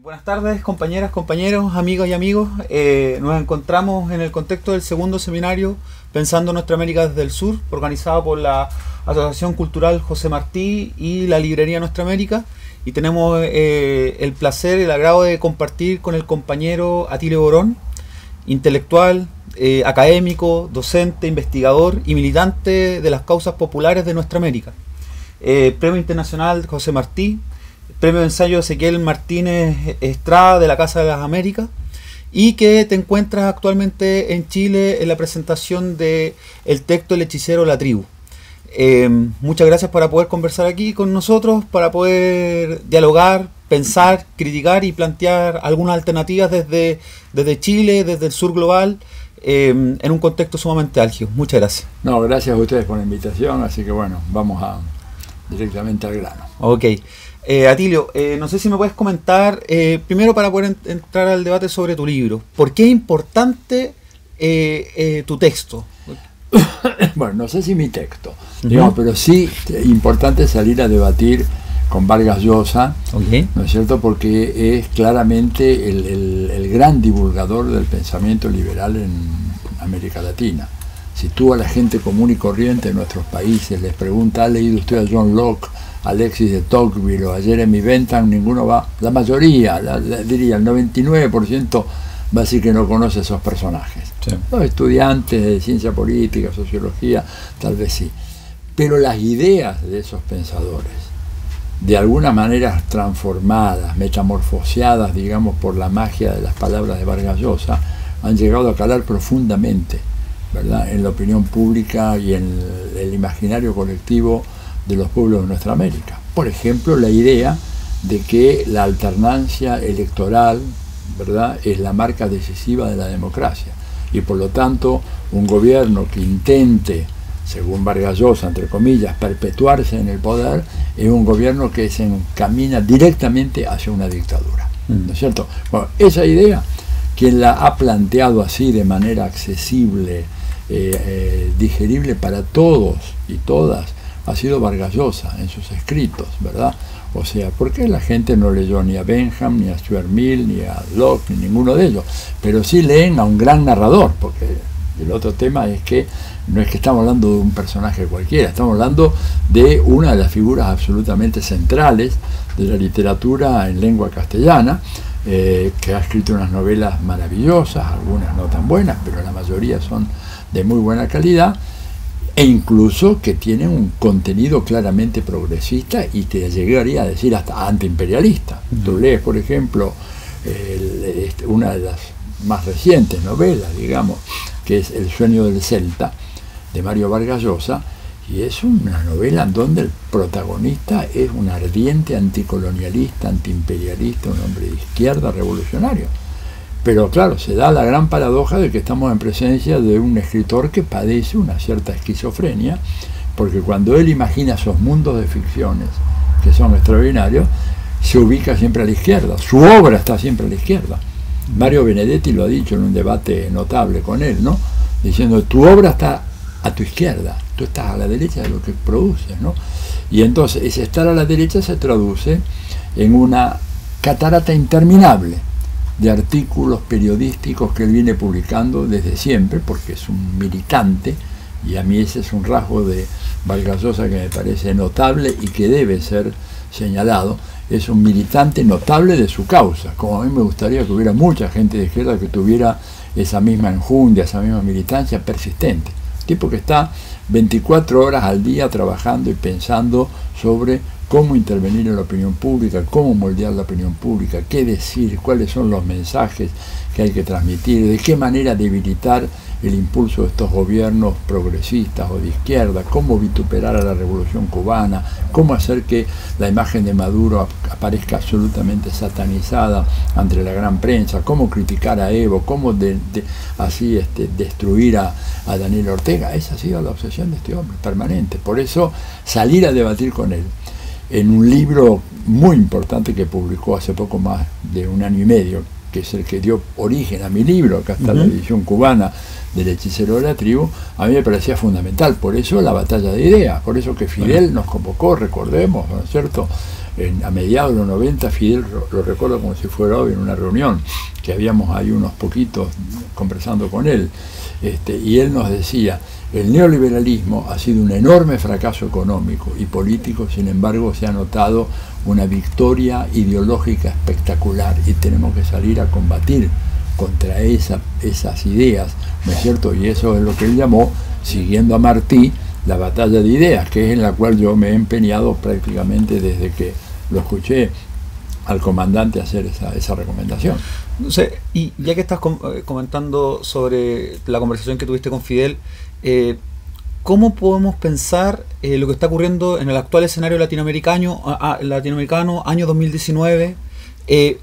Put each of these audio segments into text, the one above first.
Buenas tardes, compañeras, compañeros, amigas y amigos. Nos encontramos en el contexto del segundo seminario Pensando Nuestra América desde el Sur, organizado por la Asociación Cultural José Martí y la Librería Nuestra América. Y tenemos el placer, el agrado de compartir con el compañero Atilio Borón, intelectual, académico, docente, investigador y militante de las causas populares de Nuestra América. Premio Internacional José Martí, Premio de Ensayo Ezequiel Martínez Estrada de la Casa de las Américas, y que te encuentras actualmente en Chile en la presentación de el texto El hechicero de la tribu. Muchas gracias por poder conversar aquí con nosotros, para poder dialogar, pensar, criticar y plantear algunas alternativas desde Chile, desde el sur global, en un contexto sumamente álgido. Muchas gracias. No, gracias a ustedes por la invitación, así que bueno, vamos directamente al grano. Ok. Atilio, no sé si me puedes comentar, primero para poder entrar al debate sobre tu libro, ¿por qué es importante tu texto? Bueno, no sé si mi texto, digamos, pero sí importante salir a debatir con Vargas Llosa, ¿no es cierto? Porque es claramente el gran divulgador del pensamiento liberal en América Latina. Si tú a la gente común y corriente de nuestros países les preguntas, ¿ha leído usted a John Locke, Alexis de Tocqueville o a Jeremy Bentham? Ninguno va, la mayoría, diría el 99% va a decir que no conoce esos personajes. Sí. Los estudiantes de ciencia política, sociología, tal vez sí. Pero las ideas de esos pensadores, de alguna manera transformadas, metamorfoseadas, digamos, por la magia de las palabras de Vargas Llosa, han llegado a calar profundamente, ¿verdad?, en la opinión pública y en el imaginario colectivo de los pueblos de nuestra América. Por ejemplo, la idea de que la alternancia electoral, ¿verdad?, es la marca decisiva de la democracia, y por lo tanto un gobierno que intente, según Vargas Llosa, entre comillas, perpetuarse en el poder, es un gobierno que se encamina directamente hacia una dictadura, ¿no es cierto? Bueno, esa idea, quien la ha planteado así de manera accesible, digerible para todos y todas, ha sido Vargas Llosa en sus escritos, ¿verdad? O sea, ¿por qué la gente no leyó ni a Bentham, ni a Stuart Mill, ni a Locke, ni ninguno de ellos? Pero sí leen a un gran narrador, porque el otro tema es que no es que estamos hablando de un personaje cualquiera, estamos hablando de una de las figuras absolutamente centrales de la literatura en lengua castellana, que ha escrito unas novelas maravillosas, algunas no tan buenas, pero la mayoría son de muy buena calidad, e incluso que tiene un contenido claramente progresista y te llegaría a decir hasta antiimperialista. Tú lees, por ejemplo, una de las más recientes novelas, digamos, que es El sueño del Celta, de Mario Vargas Llosa, y es una novela en donde el protagonista es un ardiente anticolonialista, antiimperialista, un hombre de izquierda revolucionario. Pero claro, se da la gran paradoja de que estamos en presencia de un escritor que padece una cierta esquizofrenia, porque cuando él imagina esos mundos de ficciones que son extraordinarios, se ubica siempre a la izquierda, su obra está siempre a la izquierda. Mario Benedetti lo ha dicho en un debate notable con él, ¿no?, diciendo, tu obra está a tu izquierda, tú estás a la derecha de lo que produces, ¿no? Y entonces ese estar a la derecha se traduce en una catarata interminable de artículos periodísticos que él viene publicando desde siempre, porque es un militante, y a mí ese es un rasgo de Vargas Llosa que me parece notable y que debe ser señalado. Es un militante notable de su causa, como a mí me gustaría que hubiera mucha gente de izquierda que tuviera esa misma enjundia, esa misma militancia persistente. Tipo que está 24 horas al día trabajando y pensando sobre cómo intervenir en la opinión pública, cómo moldear la opinión pública, qué decir, cuáles son los mensajes que hay que transmitir, de qué manera debilitar el impulso de estos gobiernos progresistas o de izquierda, cómo vituperar a la Revolución Cubana, cómo hacer que la imagen de Maduro aparezca absolutamente satanizada ante la gran prensa, cómo criticar a Evo, cómo destruir a Daniel Ortega. Esa ha sido la obsesión de este hombre, permanente. Por eso salir a debatir con él en un libro muy importante que publicó hace poco más de un año y medio, que es el que dio origen a mi libro, acá está la edición cubana del hechicero de la tribu, a mí me parecía fundamental. Por eso la batalla de ideas, por eso que Fidel nos convocó, recordemos, ¿no es cierto?, a mediados de los 90, Fidel, lo recuerdo como si fuera hoy, en una reunión, que habíamos ahí unos poquitos conversando con él, y él nos decía, el neoliberalismo ha sido un enorme fracaso económico y político, sin embargo se ha notado una victoria ideológica espectacular y tenemos que salir a combatir contra esas ideas, ¿no es cierto? Y eso es lo que él llamó, siguiendo a Martí, la batalla de ideas, que es en la cual yo me he empeñado prácticamente desde que lo escuché al comandante hacer esa recomendación. No sé, y ya que estás comentando sobre la conversación que tuviste con Fidel, ¿cómo podemos pensar lo que está ocurriendo en el actual escenario latinoamericano, año 2019?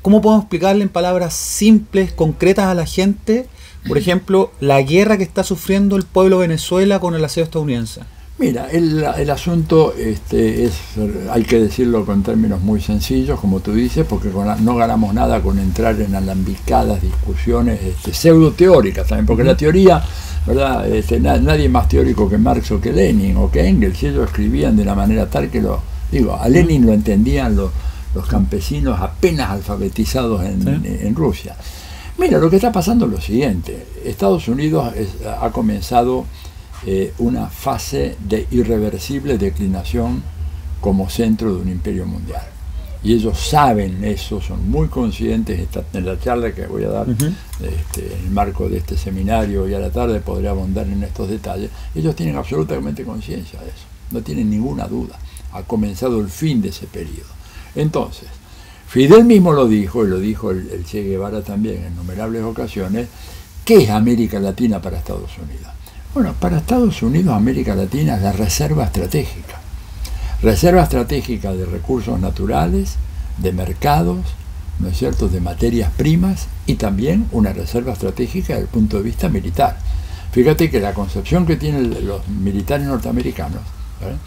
¿Cómo podemos explicarle en palabras simples, concretas a la gente, por ejemplo, la guerra que está sufriendo el pueblo de Venezuela con el asedio estadounidense? Mira, el asunto hay que decirlo con términos muy sencillos, como tú dices, porque no ganamos nada con entrar en alambicadas discusiones pseudo-teóricas también, porque la teoría, ¿verdad? Nadie más teórico que Marx o que Lenin o que Engels, y ellos escribían de la manera tal que a Lenin lo entendían los campesinos apenas alfabetizados en Rusia. Mira, lo que está pasando es lo siguiente. Estados Unidos ha comenzado una fase de irreversible declinación como centro de un imperio mundial. Y ellos saben eso, son muy conscientes. En la charla que voy a dar, en el marco de este seminario, y a la tarde podré abundar en estos detalles, ellos tienen absolutamente conciencia de eso, no tienen ninguna duda. Ha comenzado el fin de ese periodo. Entonces, Fidel mismo lo dijo, y lo dijo el Che Guevara también en innumerables ocasiones. ¿Qué es América Latina para Estados Unidos? Bueno, para Estados Unidos América Latina es la reserva estratégica de recursos naturales, de mercados, ¿no es cierto?, de materias primas, y también una reserva estratégica desde el punto de vista militar. Fíjate que la concepción que tienen los militares norteamericanos, ¿verdad?,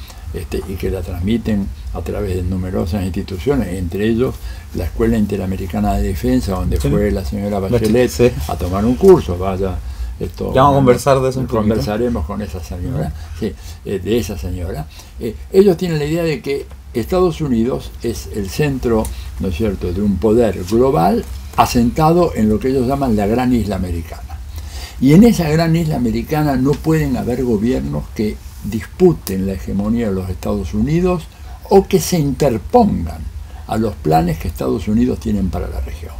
y que la transmiten a través de numerosas instituciones, entre ellos la Escuela Interamericana de Defensa, donde fue la señora Bachelet a tomar un curso. Vaya, esto, ya vamos a conversar de eso un poquito. Conversaremos con esa señora, de esa señora. Ellos tienen la idea de que Estados Unidos es el centro, ¿no es cierto?, de un poder global asentado en lo que ellos llaman la gran isla americana. Y en esa gran isla americana no pueden haber gobiernos que disputen la hegemonía de los Estados Unidos o que se interpongan a los planes que Estados Unidos tienen para la región.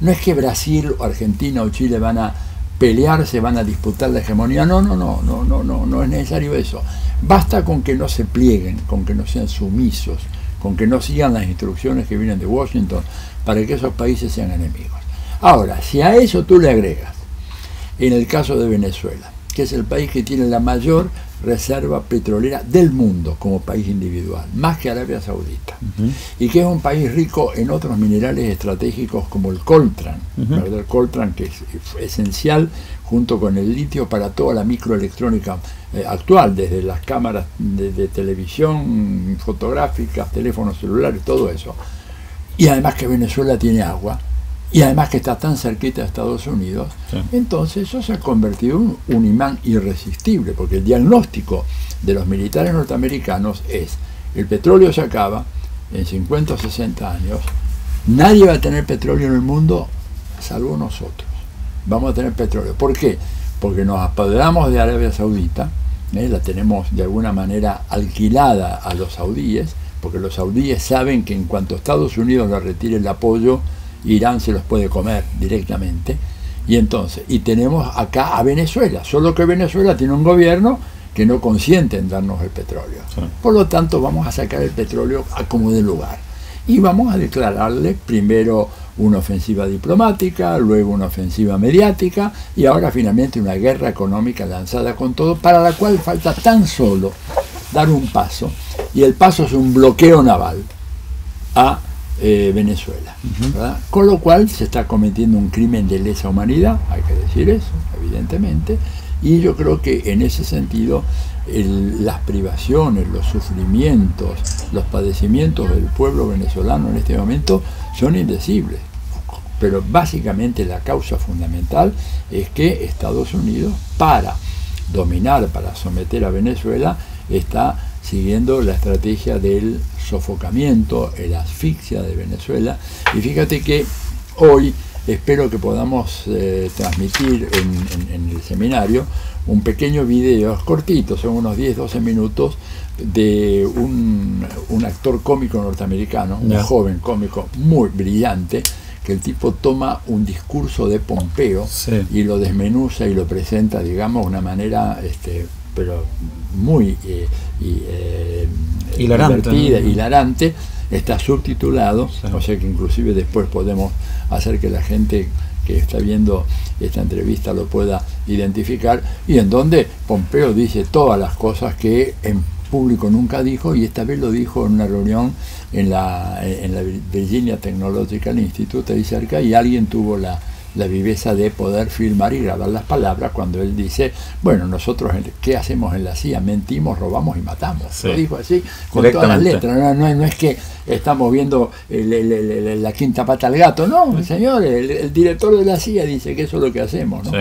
No es que Brasil, Argentina o Chile van a pelearse, van a disputar la hegemonía. No es necesario eso. Basta con que no se plieguen, con que no sean sumisos, con que no sigan las instrucciones que vienen de Washington para que esos países sean enemigos. Ahora, si a eso tú le agregas, en el caso de Venezuela, que es el país que tiene la mayor reserva petrolera del mundo como país individual, más que Arabia Saudita, y que es un país rico en otros minerales estratégicos como el coltán, ¿verdad? El coltán, que es esencial junto con el litio para toda la microelectrónica actual, desde las cámaras de televisión, fotográficas, teléfonos celulares, todo eso. Y además que Venezuela tiene agua, y además que está tan cerquita de Estados Unidos, entonces eso se ha convertido en un imán irresistible, porque el diagnóstico de los militares norteamericanos es: el petróleo se acaba en 50 o 60 años, nadie va a tener petróleo en el mundo salvo nosotros. Vamos a tener petróleo. ¿Por qué? Porque nos apoderamos de Arabia Saudita, la tenemos de alguna manera alquilada a los saudíes, porque los saudíes saben que en cuanto Estados Unidos le retire el apoyo, Irán se los puede comer directamente. Y tenemos acá a Venezuela, solo que Venezuela tiene un gobierno que no consiente en darnos el petróleo. Por lo tanto, vamos a sacar el petróleo a como de lugar. Y vamos a declararle primero una ofensiva diplomática, luego una ofensiva mediática, y ahora finalmente una guerra económica lanzada con todo, para la cual falta tan solo dar un paso, y el paso es un bloqueo naval a Venezuela, ¿verdad? Con lo cual se está cometiendo un crimen de lesa humanidad, hay que decir eso, evidentemente, y yo creo que en ese sentido las privaciones, los sufrimientos, los padecimientos del pueblo venezolano en este momento son indecibles, pero básicamente la causa fundamental es que Estados Unidos, para dominar, para someter a Venezuela, está siguiendo la estrategia del sofocamiento, la asfixia de Venezuela. Y fíjate que hoy espero que podamos transmitir en el seminario un pequeño video, es cortito, son unos 10-12 minutos, de un actor cómico norteamericano, un joven cómico muy brillante, que el tipo toma un discurso de Pompeo y lo desmenuza y lo presenta, digamos, de una manera pero muy divertida, hilarante. Está subtitulado, o sea que inclusive después podemos hacer que la gente que está viendo esta entrevista lo pueda identificar, y en donde Pompeo dice todas las cosas que en público nunca dijo, y esta vez lo dijo en una reunión en la Virginia Technological Institute ahí cerca, y alguien tuvo la viveza de poder filmar y grabar las palabras cuando él dice, bueno, nosotros ¿qué hacemos en la CIA? Mentimos, robamos y matamos. Lo dijo así con todas las letras. No es que estamos viendo la quinta pata al gato, no, señor, el director de la CIA dice que eso es lo que hacemos, ¿no?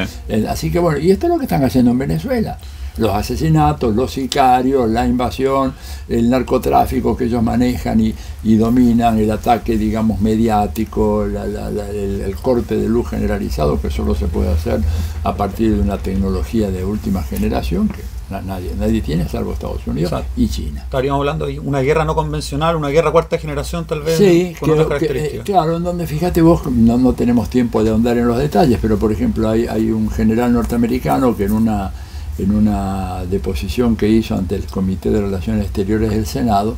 Así que bueno, y esto es lo que están haciendo en Venezuela. Los asesinatos, los sicarios, la invasión, el narcotráfico que ellos manejan y dominan, el ataque, digamos, mediático, el corte de luz generalizado, que solo se puede hacer a partir de una tecnología de última generación que nadie tiene, salvo Estados Unidos y China. Estaríamos hablando de una guerra no convencional, una guerra cuarta generación tal vez, con otras características. Claro, en donde, fíjate vos, no tenemos tiempo de ahondar en los detalles, pero por ejemplo hay un general norteamericano que en una deposición que hizo ante el Comité de Relaciones Exteriores del Senado,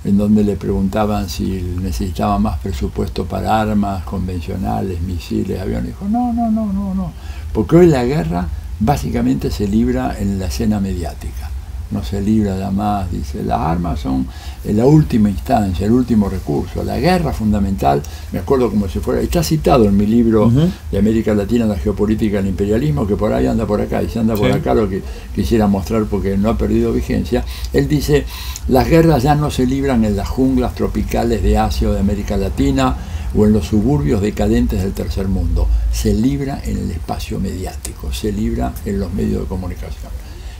en donde le preguntaban si necesitaba más presupuesto para armas convencionales, misiles, aviones, dijo no, porque hoy la guerra básicamente se libra en la escena mediática, no se libra nada más, dice, las armas son la última instancia, el último recurso, la guerra fundamental, me acuerdo como si fuera, está citado en mi libro de América Latina, la geopolítica del imperialismo, que por ahí anda por acá, y si anda por acá lo que quisiera mostrar porque no ha perdido vigencia, él dice, las guerras ya no se libran en las junglas tropicales de Asia o de América Latina, o en los suburbios decadentes del tercer mundo, se libra en el espacio mediático, se libra en los medios de comunicación.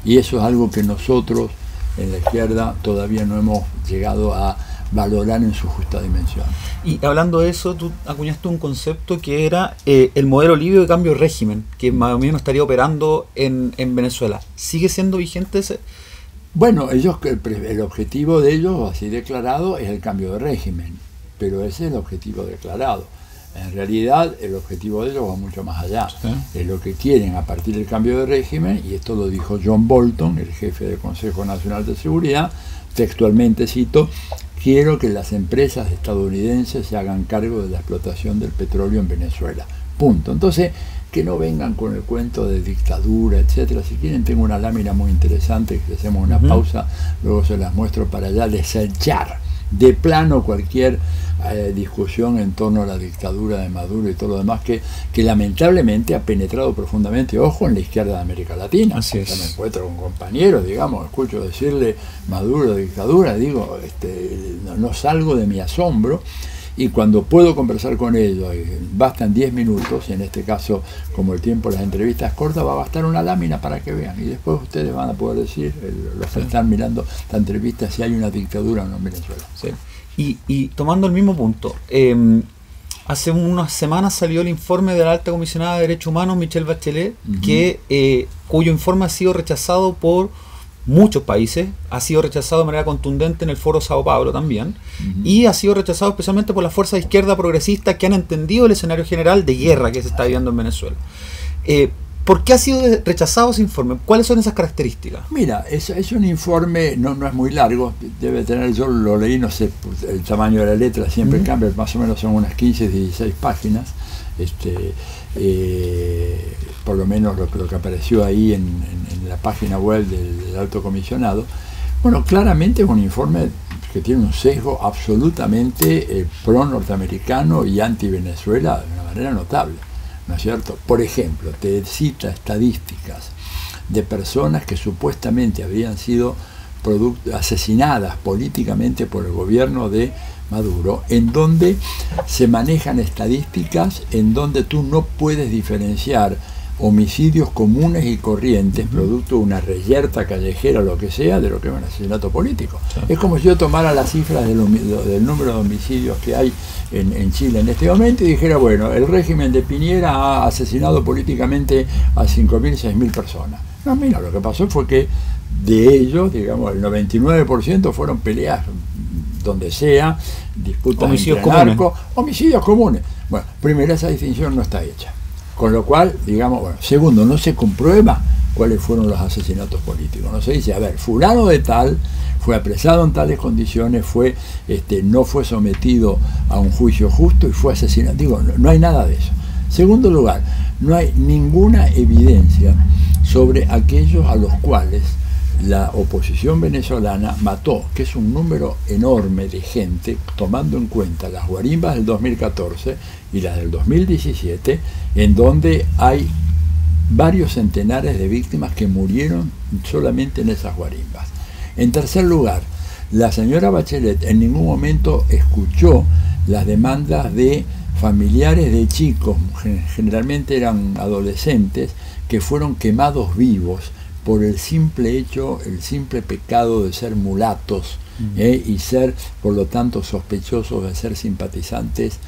Y eso es algo que nosotros en la izquierda todavía no hemos llegado a valorar en su justa dimensión. Y hablando de eso, tú acuñaste un concepto que era el modelo libre de cambio de régimen, que más o menos estaría operando en Venezuela. ¿Sigue siendo vigente ese? Bueno, el objetivo de ellos, así declarado, es el cambio de régimen, pero ese es el objetivo declarado. En realidad el objetivo de ellos va mucho más allá. Es lo que quieren a partir del cambio de régimen, y esto lo dijo John Bolton, el jefe del Consejo Nacional de Seguridad, textualmente cito, quiero que las empresas estadounidenses se hagan cargo de la explotación del petróleo en Venezuela. Punto. Entonces, que no vengan con el cuento de dictadura, etcétera. Si quieren, tengo una lámina muy interesante, que hacemos una pausa, luego se las muestro para ya desechar de plano cualquier discusión en torno a la dictadura de Maduro y todo lo demás que lamentablemente ha penetrado profundamente, ojo, en la izquierda de América Latina. Así es. Yo me encuentro con compañeros, digamos, escucho decirle Maduro dictadura, digo, no salgo de mi asombro, y cuando puedo conversar con ellos, bastan 10 minutos, y en este caso, como el tiempo de las entrevistas es corta, va a bastar una lámina para que vean, y después ustedes van a poder decir, los que están mirando esta entrevista, si hay una dictadura o no en Venezuela. Sí. Y tomando el mismo punto, hace unas semanas salió el informe de la alta comisionada de Derechos Humanos, Michelle Bachelet, cuyo informe ha sido rechazado por muchos países, ha sido rechazado de manera contundente en el Foro Sao Paulo también, y ha sido rechazado especialmente por las fuerzas de izquierda progresistas que han entendido el escenario general de guerra que se está viviendo en Venezuela. ¿Por qué ha sido rechazado ese informe? ¿Cuáles son esas características? Mira, es un informe, no es muy largo, debe tener, yo lo leí, no sé, el tamaño de la letra siempre cambia, más o menos son unas 15, 16 páginas, por lo menos lo que apareció ahí en la página web del alto comisionado. Bueno, claramente es un informe que tiene un sesgo absolutamente pro-norteamericano y anti-Venezuela de una manera notable, ¿no es cierto? Por ejemplo, te cita estadísticas de personas que supuestamente habrían sido asesinadas políticamente por el gobierno de Maduro, en donde se manejan estadísticas en donde tú no puedes diferenciar homicidios comunes y corrientes, producto de una reyerta callejera, lo que sea, de lo que es un asesinato político. Sí. Es como si yo tomara las cifras del número de homicidios que hay en Chile en este momento y dijera, bueno, el régimen de Piñera ha asesinado políticamente a 5.000, 6.000 personas. No, mira, lo que pasó fue que de ellos, digamos, el 99% fueron peleas donde sea, disputas homicidios entre narcos, homicidios comunes. Bueno, primero, esa distinción no está hecha. Con lo cual, digamos, bueno, segundo, no se comprueba cuáles fueron los asesinatos políticos. No se dice, a ver, fulano de tal fue apresado en tales condiciones, no fue sometido a un juicio justo y fue asesinado. Digo, no hay nada de eso. Segundo lugar, no hay ninguna evidencia sobre aquellos a los cuales la oposición venezolana mató, que es un número enorme de gente, tomando en cuenta las guarimbas del 2014 y las del 2017, en donde hay varios centenares de víctimas que murieron solamente en esas guarimbas. En tercer lugar, la señora Bachelet en ningún momento escuchó las demandas de familiares de chicos, generalmente eran adolescentes, que fueron quemados vivos por el simple pecado de ser mulatos y ser, por lo tanto, sospechosos de ser simpatizantes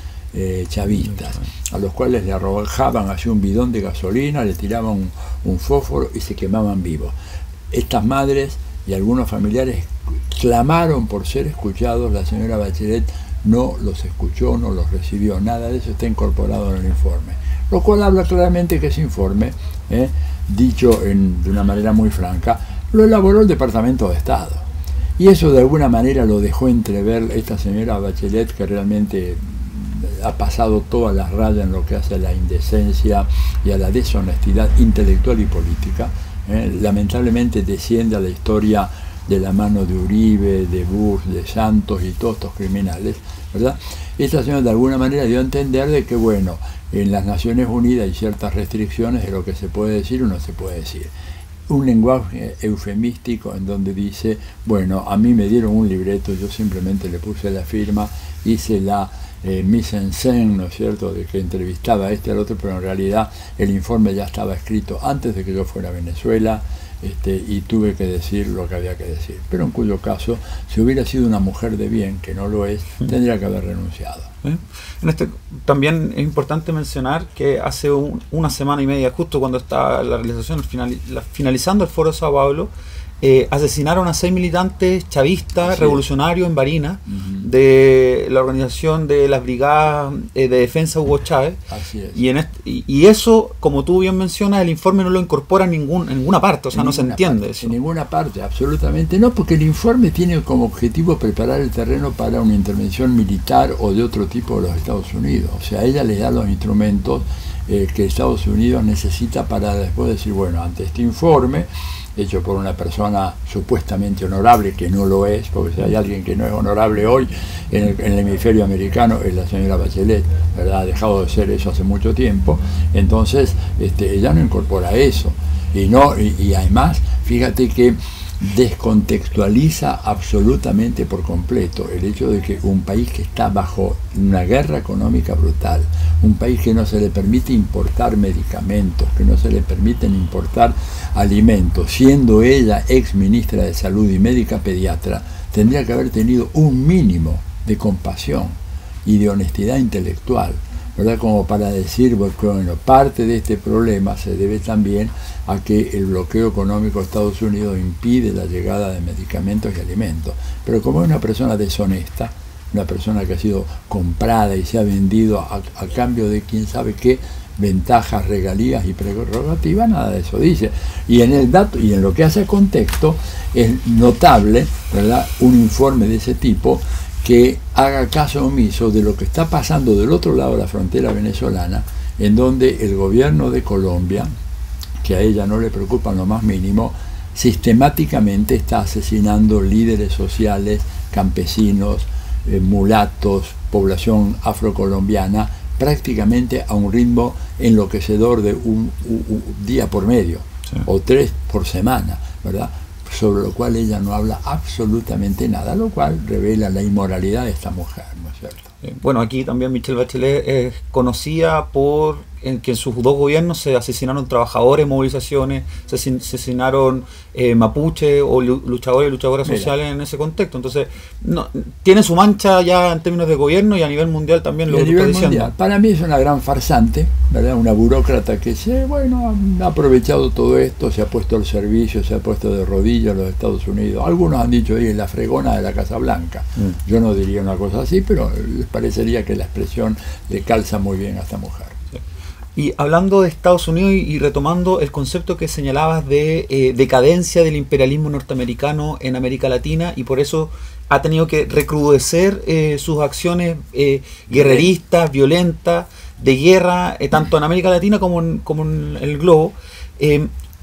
chavistas, a los cuales le arrojaban así un bidón de gasolina, le tiraban un fósforo y se quemaban vivos. Estas madres y algunos familiares clamaron por ser escuchados, la señora Bachelet no los escuchó, no los recibió, nada de eso está incorporado en el informe, lo cual habla claramente que ese informe, dicho de una manera muy franca, lo elaboró el Departamento de Estado. Y eso de alguna manera lo dejó entrever esta señora Bachelet, que realmente ha pasado todas las rayas en lo que hace a la indecencia y a la deshonestidad intelectual y política. Lamentablemente desciende a la historia de la mano de Uribe, de Bush, de Santos y todos estos criminales, ¿verdad? Esta señora de alguna manera dio a entender de que, bueno, en las Naciones Unidas hay ciertas restricciones de lo que se puede decir o no se puede decir. Un lenguaje eufemístico en donde dice, bueno, a mí me dieron un libreto, yo simplemente le puse la firma, hice la mise en scène, ¿no es cierto?, de que entrevistaba a este al otro, pero en realidad el informe ya estaba escrito antes de que yo fuera a Venezuela, y tuve que decir lo que había que decir. Pero en cuyo caso, si hubiera sido una mujer de bien, que no lo es, tendría que haber renunciado. También es importante mencionar que hace una semana y media, justo cuando estaba la realización, finalizando el Foro de Sao Paulo, asesinaron a 6 militantes chavistas, revolucionarios en Barinas, de la organización de las Brigadas de Defensa Hugo Chávez. Así es. Y eso, como tú bien mencionas, el informe no lo incorpora en ninguna parte, o sea, no se entiende eso. En ninguna parte, absolutamente no, porque el informe tiene como objetivo preparar el terreno para una intervención militar o de otro tipo de los Estados Unidos. O sea, ella les da los instrumentos que Estados Unidos necesita para después decir, bueno, ante este informe, hecho por una persona supuestamente honorable, que no lo es, porque si hay alguien que no es honorable hoy en el hemisferio americano es la señora Bachelet, ¿verdad? Ha dejado de ser eso hace mucho tiempo. Entonces ella no incorpora eso, y además fíjate que descontextualiza absolutamente por completo el hecho de que un país que está bajo una guerra económica brutal, un país que no se le permite importar medicamentos, que no se le permiten importar alimentos, siendo ella ex ministra de Salud y médica pediatra, tendría que haber tenido un mínimo de compasión y de honestidad intelectual, ¿verdad? Como para decir, bueno, parte de este problema se debe también a que el bloqueo económico de Estados Unidos impide la llegada de medicamentos y alimentos. Pero como es una persona deshonesta, una persona que ha sido comprada y se ha vendido a cambio de quién sabe qué ventajas, regalías y prerrogativas, nada de eso dice. Y en el dato y en lo que hace contexto es notable, ¿verdad?, un informe de ese tipo que haga caso omiso de lo que está pasando del otro lado de la frontera venezolana, en donde el gobierno de Colombia, que a ella no le preocupa en lo más mínimo, sistemáticamente está asesinando líderes sociales, campesinos, mulatos, población afrocolombiana, prácticamente a un ritmo enloquecedor de un día por medio, sí, o 3 por semana, ¿verdad? Sobre lo cual ella no habla absolutamente nada, lo cual revela la inmoralidad de esta mujer, ¿no es cierto? Bueno, aquí también Michelle Bachelet es conocida por en que en sus dos gobiernos se asesinaron trabajadores en movilizaciones, se asesinaron mapuche o luchadores y luchadoras sociales en ese contexto. Entonces, no, tiene su mancha ya en términos de gobierno y a nivel mundial también. A nivel mundial, para mí es una gran farsante, ¿verdad? Una burócrata que ha aprovechado todo esto, se ha puesto al servicio, se ha puesto de rodillas a los Estados Unidos. Algunos han dicho, es la fregona de la Casa Blanca. Yo no diría una cosa así, pero les parecería que la expresión le calza muy bien a esta mujer. Y hablando de Estados Unidos y retomando el concepto que señalabas de decadencia del imperialismo norteamericano en América Latina, y por eso ha tenido que recrudecer sus acciones guerreristas, violentas, de guerra, tanto en América Latina como en el globo.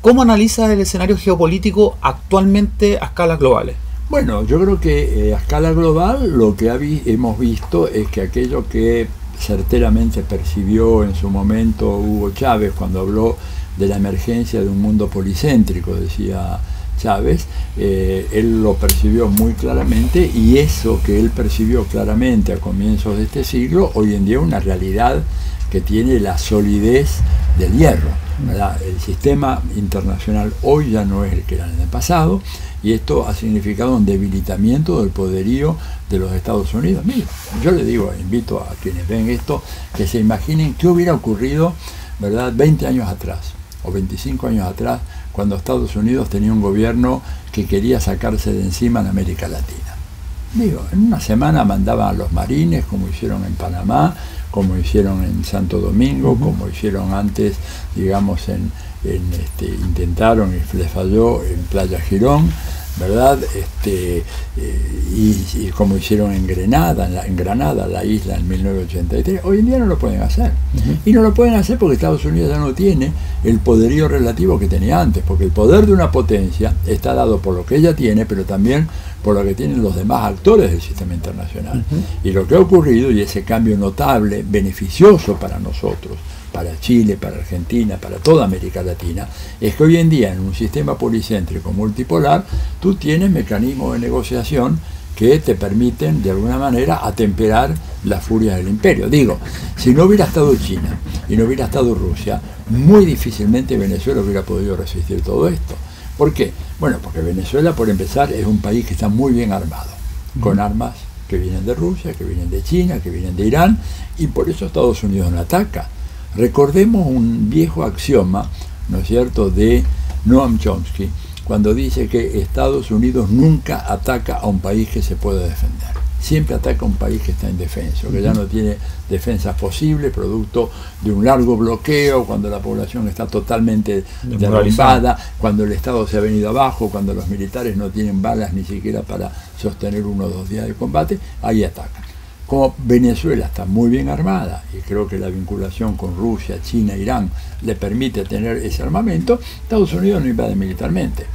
¿Cómo analiza el escenario geopolítico actualmente a escalas globales? Bueno, yo creo que a escala global lo que hemos visto es que aquello que certeramente percibió en su momento Hugo Chávez cuando habló de la emergencia de un mundo policéntrico, decía Chávez, él lo percibió muy claramente, y eso que él percibió claramente a comienzos de este siglo, hoy en día es una realidad que tiene la solidez del hierro, ¿verdad? El sistema internacional hoy ya no es el que era en el pasado, y esto ha significado un debilitamiento del poderío de los Estados Unidos. Mira, yo le digo, invito a quienes ven esto, que se imaginen qué hubiera ocurrido, ¿verdad?, 20 años atrás, o 25 años atrás, cuando Estados Unidos tenía un gobierno que quería sacarse de encima en América Latina. Digo, en una semana mandaban a los marines, como hicieron en Panamá, como hicieron en Santo Domingo, como hicieron antes, digamos, intentaron y les falló en Playa Girón, ¿verdad? Y como hicieron en Granada, la isla, en 1983. Hoy en día no lo pueden hacer. Y no lo pueden hacer porque Estados Unidos ya no tiene el poderío relativo que tenía antes, porque el poder de una potencia está dado por lo que ella tiene, pero también por lo que tienen los demás actores del sistema internacional. Y lo que ha ocurrido, y ese cambio notable, beneficioso para nosotros, para Chile, para Argentina, para toda América Latina, es que hoy en día en un sistema policéntrico multipolar tú tienes mecanismos de negociación que te permiten de alguna manera atemperar las furias del imperio. Digo, si no hubiera estado China y no hubiera estado Rusia, muy difícilmente Venezuela hubiera podido resistir todo esto. ¿Por qué? Bueno, porque Venezuela, por empezar, es un país que está muy bien armado, con armas que vienen de Rusia, que vienen de China, que vienen de Irán, y por eso Estados Unidos no ataca. Recordemos un viejo axioma, ¿no es cierto?, de Noam Chomsky, cuando dice que Estados Unidos nunca ataca a un país que se pueda defender. Siempre ataca a un país que está indefenso, que ya no tiene defensas posibles, producto de un largo bloqueo, cuando la población está totalmente derrumbada, cuando el Estado se ha venido abajo, cuando los militares no tienen balas ni siquiera para sostener 1 o 2 días de combate, ahí atacan. Como Venezuela está muy bien armada, y creo que la vinculación con Rusia, China, Irán le permite tener ese armamento, Estados Unidos no invade militarmente.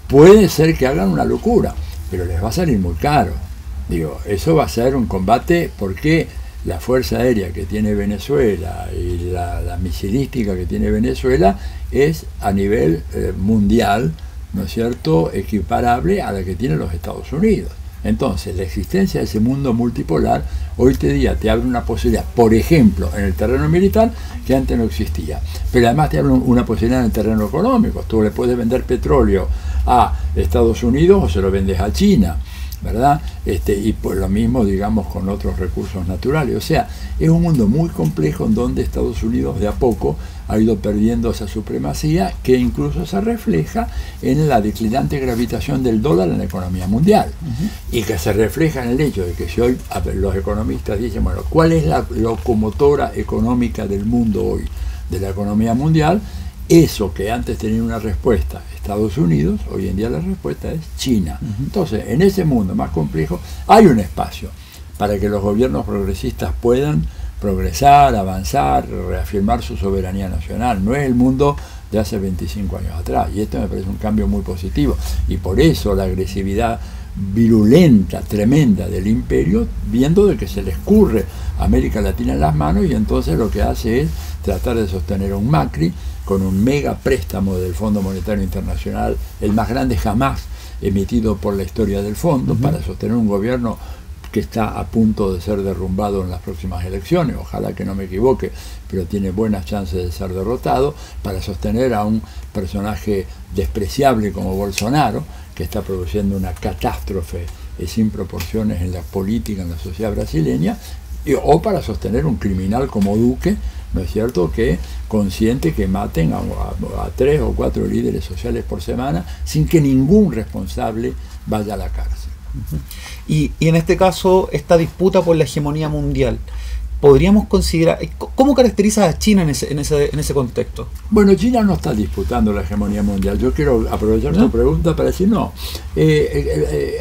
Puede ser que hagan una locura, pero les va a salir muy caro. Digo, eso va a ser un combate porque la fuerza aérea que tiene Venezuela y la misilística que tiene Venezuela es a nivel mundial, ¿no es cierto?, equiparable a la que tienen los Estados Unidos. Entonces, la existencia de ese mundo multipolar hoy día te abre una posibilidad, por ejemplo, en el terreno militar, que antes no existía. Pero además te abre una posibilidad en el terreno económico. Tú le puedes vender petróleo a Estados Unidos o se lo vendes a China, ¿verdad? Y pues lo mismo, digamos, con otros recursos naturales. O sea, es un mundo muy complejo en donde Estados Unidos de a poco ha ido perdiendo esa supremacía, que incluso se refleja en la declinante gravitación del dólar en la economía mundial. Y que se refleja en el hecho de que si hoy los economistas dicen, bueno, ¿cuál es la locomotora económica del mundo hoy, de la economía mundial? Eso que antes tenía una respuesta Estados Unidos, hoy en día la respuesta es China. Entonces, en ese mundo más complejo hay un espacio para que los gobiernos progresistas puedan progresar, avanzar, reafirmar su soberanía nacional. No es el mundo de hace 25 años atrás, y esto me parece un cambio muy positivo, y por eso la agresividad virulenta, tremenda del imperio, viendo de que se le escurre a América Latina en las manos, y entonces lo que hace es tratar de sostener a un Macri con un mega préstamo del Fondo Monetario Internacional, el más grande jamás emitido por la historia del fondo, para sostener un gobierno que está a punto de ser derrumbado en las próximas elecciones, ojalá que no me equivoque, pero tiene buenas chances de ser derrotado, para sostener a un personaje despreciable como Bolsonaro, que está produciendo una catástrofe sin proporciones en la política, en la sociedad brasileña, o para sostener un criminal como Duque, ¿no es cierto?, que consiente que maten a 3 o 4 líderes sociales por semana sin que ningún responsable vaya a la cárcel. Y en este caso, esta disputa por la hegemonía mundial, podríamos considerar, ¿cómo caracteriza a China en ese contexto? Bueno, China no está disputando la hegemonía mundial. Yo quiero aprovechar tu pregunta para decir no.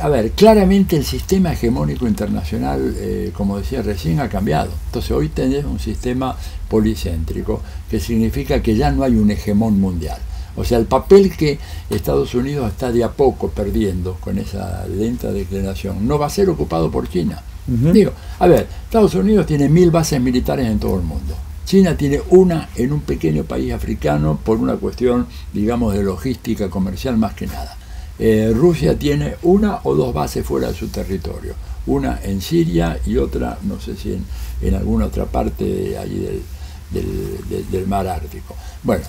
A ver, claramente el sistema hegemónico internacional, como decía recién, ha cambiado. Entonces hoy tenemos un sistema policéntrico, que significa que ya no hay un hegemón mundial. O sea, el papel que Estados Unidos está de a poco perdiendo con esa lenta declinación no va a ser ocupado por China. Digo, a ver, Estados Unidos tiene 1000 bases militares en todo el mundo. China tiene una en un pequeño país africano por una cuestión, digamos, de logística comercial más que nada. Rusia tiene 1 o 2 bases fuera de su territorio. Una en Siria y otra, no sé si en alguna otra parte allí del mar Ártico. Bueno,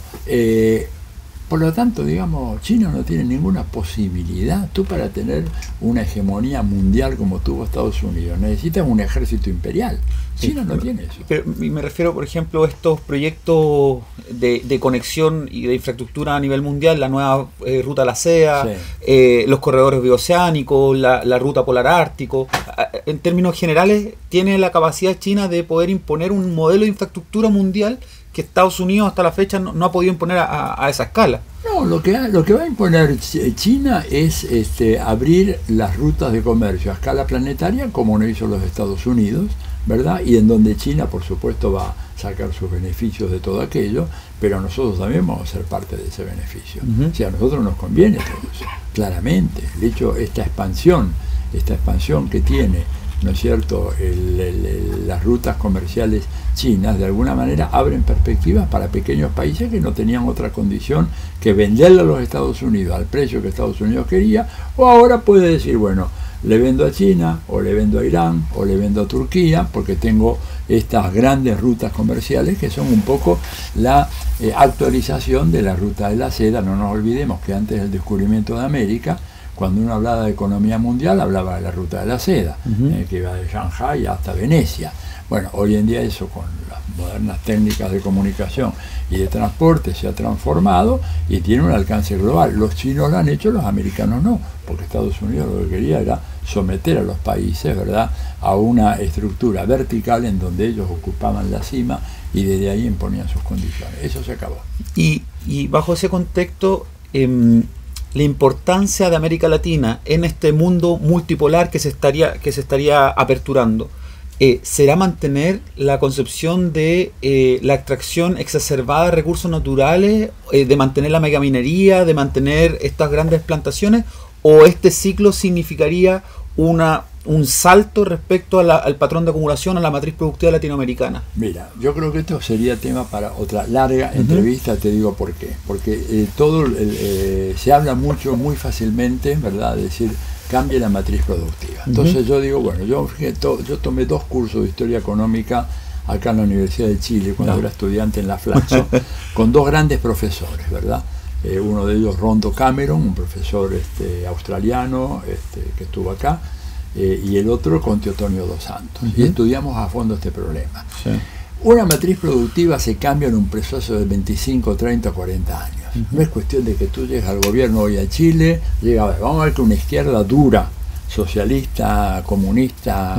por lo tanto, digamos, China no tiene ninguna posibilidad. Tú, para tener una hegemonía mundial como tuvo Estados Unidos, necesitas un ejército imperial. China no tiene eso. Pero me refiero, por ejemplo, a estos proyectos de conexión y de infraestructura a nivel mundial, la nueva ruta a la seda, sí, los corredores bioceánicos, la ruta polar ártico. En términos generales, ¿tiene la capacidad China de poder imponer un modelo de infraestructura mundial que Estados Unidos hasta la fecha no ha podido imponer a esa escala? No, lo que va a imponer China es abrir las rutas de comercio a escala planetaria, como lo hizo los Estados Unidos, ¿verdad? Y en donde China, por supuesto, va a sacar sus beneficios de todo aquello, pero nosotros también vamos a ser parte de ese beneficio. O sea, a nosotros nos conviene todo eso, claramente. De hecho, esta expansión que tiene, ¿no es cierto?, las rutas comerciales chinas, de alguna manera abren perspectivas para pequeños países que no tenían otra condición que venderle a los Estados Unidos al precio que Estados Unidos quería, o ahora puede decir, bueno, le vendo a China, o le vendo a Irán, o le vendo a Turquía, porque tengo estas grandes rutas comerciales que son un poco la actualización de la ruta de la seda. No nos olvidemos que antes del descubrimiento de América, cuando uno hablaba de economía mundial, hablaba de la ruta de la seda, que iba de Shanghái hasta Venecia. Bueno, hoy en día eso, con las modernas técnicas de comunicación y de transporte, se ha transformado y tiene un alcance global. Los chinos lo han hecho, los americanos no, porque Estados Unidos lo que quería era someter a los países, ¿verdad?, a una estructura vertical en donde ellos ocupaban la cima y desde ahí imponían sus condiciones. Eso se acabó. Y bajo ese contexto, la importancia de América Latina en este mundo multipolar que se estaría aperturando, ¿será mantener la concepción de la extracción exacerbada de recursos naturales, de mantener la megaminería, de mantener estas grandes plantaciones, o este ciclo significaría un salto respecto al patrón de acumulación, a la matriz productiva latinoamericana? Mira, yo creo que esto sería tema para otra larga entrevista. Te digo por qué. Porque se habla mucho, muy fácilmente, ¿verdad?, de decir, cambie la matriz productiva. Entonces yo digo, bueno, yo tomé 2 cursos de historia económica acá en la Universidad de Chile, cuando era estudiante en la Flaxo, con 2 grandes profesores, ¿verdad? Uno de ellos, Rondo Cameron, un profesor australiano que estuvo acá, y el otro, Conte Otonio dos Santos. Y estudiamos a fondo este problema. Una matriz productiva se cambia en un proceso de 25, 30, 40 años. No es cuestión de que tú llegues al gobierno hoy a Chile, vamos a ver que una izquierda dura, socialista, comunista,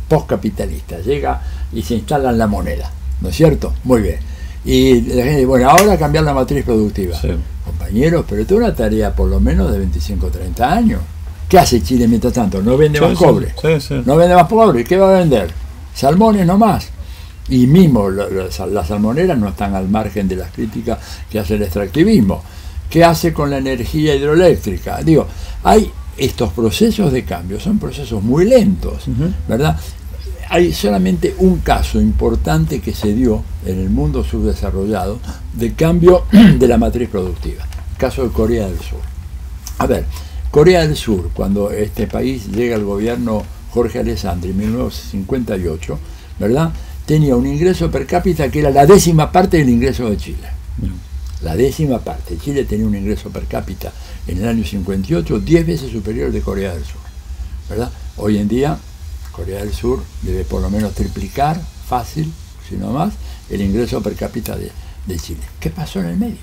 postcapitalista, llega y se instala en la moneda, ¿no es cierto? Muy bien. Y bueno, ahora cambiar la matriz productiva. Compañeros, pero esto es una tarea por lo menos de 25, 30 años. ¿Qué hace Chile mientras tanto? No vende más cobre. No vende más cobre. ¿Qué va a vender? Salmones nomás. Y mismo las salmoneras no están al margen de las críticas que hace el extractivismo. ¿Qué hace con la energía hidroeléctrica? Digo, hay estos procesos de cambio, son procesos muy lentos, ¿verdad? Hay solamente un caso importante que se dio en el mundo subdesarrollado de cambio de la matriz productiva, el caso de Corea del Sur. A ver, Corea del Sur, cuando este país llega al gobierno Jorge Alessandri, en 1958, ¿verdad?, tenía un ingreso per cápita que era la 10ª parte del ingreso de Chile. La 10ª parte. Chile tenía un ingreso per cápita en el año 58 10 veces superior al de Corea del Sur, ¿verdad? Hoy en día, Corea del Sur debe por lo menos triplicar, fácil, si no más, el ingreso per cápita de Chile. ¿Qué pasó en el medio?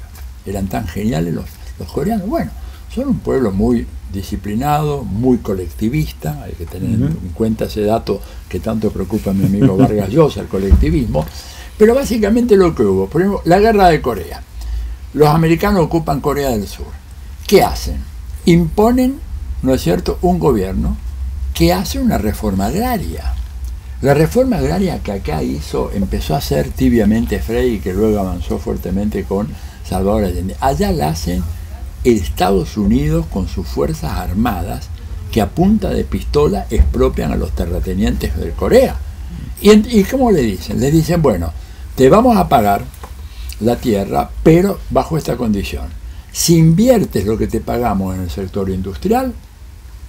¿Eran tan geniales los coreanos? Bueno, son un pueblo muy disciplinado, muy colectivista, hay que tener en cuenta ese dato que tanto preocupa a mi amigo Vargas Llosa, el colectivismo, pero básicamente lo que hubo, por ejemplo, la guerra de Corea. Los americanos ocupan Corea del Sur. ¿Qué hacen? Imponen, ¿no es cierto?, un gobierno que hace una reforma agraria. La reforma agraria que acá empezó a hacer tibiamente Frei y que luego avanzó fuertemente con Salvador Allende. Allá la hacen Estados Unidos con sus fuerzas armadas que a punta de pistola expropian a los terratenientes de Corea. ¿Y cómo le dicen? Le dicen, bueno, te vamos a pagar la tierra, pero bajo esta condición. Si inviertes lo que te pagamos en el sector industrial,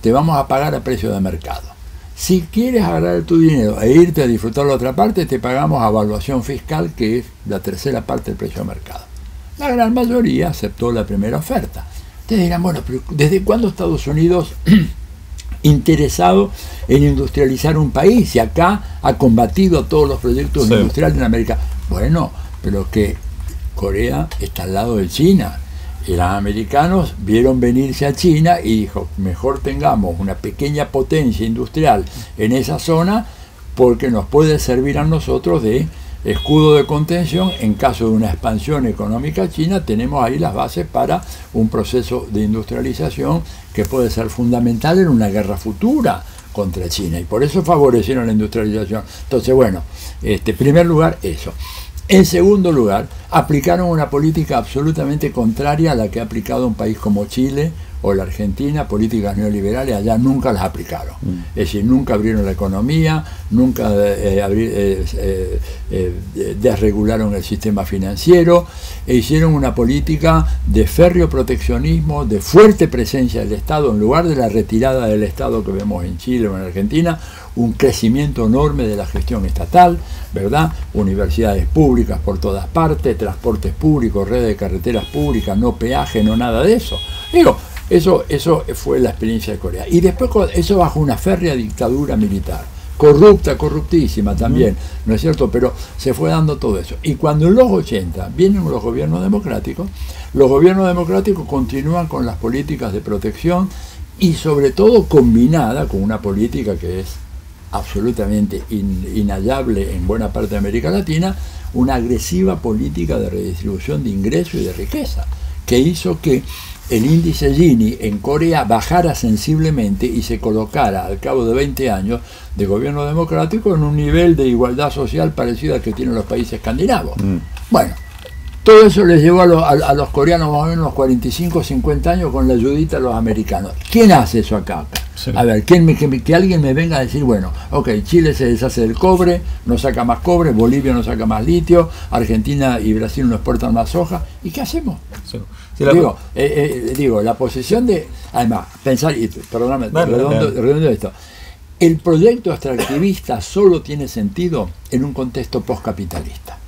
te vamos a pagar a precio de mercado. Si quieres agarrar tu dinero e irte a disfrutar la otra parte, te pagamos a evaluación fiscal, que es la 3ª parte del precio de mercado. La gran mayoría aceptó la primera oferta. Ustedes dirán, bueno, pero ¿desde cuándo Estados Unidos interesado en industrializar un país y acá ha combatido todos los proyectos industriales en América? Bueno, pero que Corea está al lado de China y los americanos vieron venirse a China y dijo, mejor tengamos una pequeña potencia industrial en esa zona porque nos puede servir a nosotros de escudo de contención en caso de una expansión económica china. Tenemos ahí las bases para un proceso de industrialización que puede ser fundamental en una guerra futura contra China, y por eso favorecieron la industrialización. Entonces, bueno, en primer lugar eso. En segundo lugar, aplicaron una política absolutamente contraria a la que ha aplicado un país como Chile o la Argentina, políticas neoliberales. Allá nunca las aplicaron. Es decir, nunca abrieron la economía, nunca desregularon el sistema financiero, e hicieron una política de férreo proteccionismo, de fuerte presencia del Estado, en lugar de la retirada del Estado que vemos en Chile o en Argentina, un crecimiento enorme de la gestión estatal, ¿verdad? Universidades públicas por todas partes, transportes públicos, redes de carreteras públicas, no peaje, no nada de eso. Digo, eso fue la experiencia de Corea. Y después eso bajo una férrea dictadura militar, corrupta, corruptísima también, ¿no es cierto? Pero se fue dando todo eso. Y cuando en los 80 vienen los gobiernos democráticos continúan con las políticas de protección y sobre todo combinada con una política que es absolutamente inhallable en buena parte de América Latina, una agresiva política de redistribución de ingresos y de riqueza, que hizo que el índice Gini en Corea bajara sensiblemente y se colocara al cabo de 20 años de gobierno democrático en un nivel de igualdad social parecido al que tienen los países escandinavos. Bueno, todo eso les llevó a los coreanos más o menos unos 45 o 50 años con la ayudita de los americanos. ¿Quién hace eso acá? Sí. A ver, que alguien me venga a decir, bueno, ok, Chile se deshace del cobre, no saca más cobre, Bolivia no saca más litio, Argentina y Brasil no exportan más soja, ¿y qué hacemos? Sí. Sí, digo, la posición de... Además, pensar, y perdóname, redondo esto, el proyecto extractivista solo tiene sentido en un contexto postcapitalista.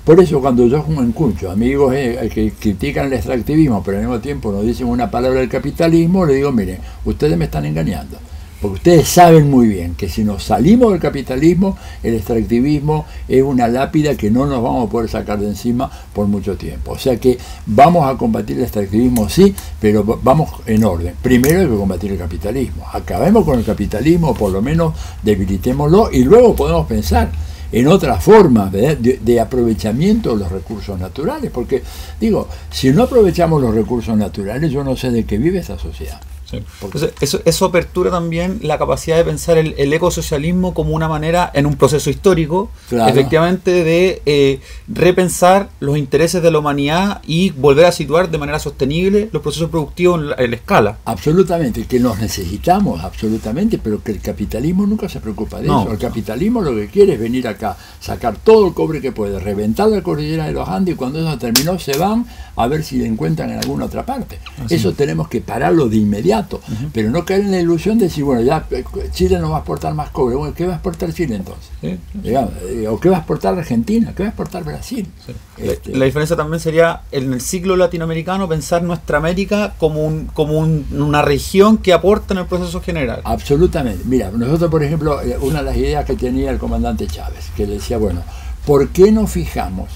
Por eso cuando yo escucho amigos que critican el extractivismo, pero al mismo tiempo nos dicen una palabra del capitalismo, le digo, miren, ustedes me están engañando. Porque ustedes saben muy bien que si nos salimos del capitalismo, el extractivismo es una lápida que no nos vamos a poder sacar de encima por mucho tiempo. O sea que vamos a combatir el extractivismo, sí, pero vamos en orden. Primero hay que combatir el capitalismo. Acabemos con el capitalismo, por lo menos debilitémoslo, y luego podemos pensar en otras formas de aprovechamiento de los recursos naturales. Porque, digo, si no aprovechamos los recursos naturales, yo no sé de qué vive esta sociedad. Sí. Entonces, eso apertura también la capacidad de pensar el ecosocialismo como una manera, en un proceso histórico, claro, efectivamente de repensar los intereses de la humanidad y volver a situar de manera sostenible los procesos productivos en la escala. Absolutamente, que los necesitamos, absolutamente, pero que el capitalismo nunca se preocupa de eso. El capitalismo lo que quiere es venir acá, sacar todo el cobre que puede, reventar la cordillera de los Andes, y cuando eso terminó se van a ver si le encuentran en alguna otra parte. Así. Eso tenemos que pararlo de inmediato. inmediato, pero no caer en la ilusión de decir, bueno, ya Chile no va a exportar más cobre. Bueno, ¿qué va a exportar Chile entonces? Digamos, ¿o qué va a exportar Argentina? ¿Qué va a exportar Brasil? La diferencia también sería en el ciclo latinoamericano pensar nuestra América como una región que aporta en el proceso general. Absolutamente. Mira, nosotros, por ejemplo, una de las ideas que tenía el comandante Chávez, que le decía, bueno, ¿por qué no fijamos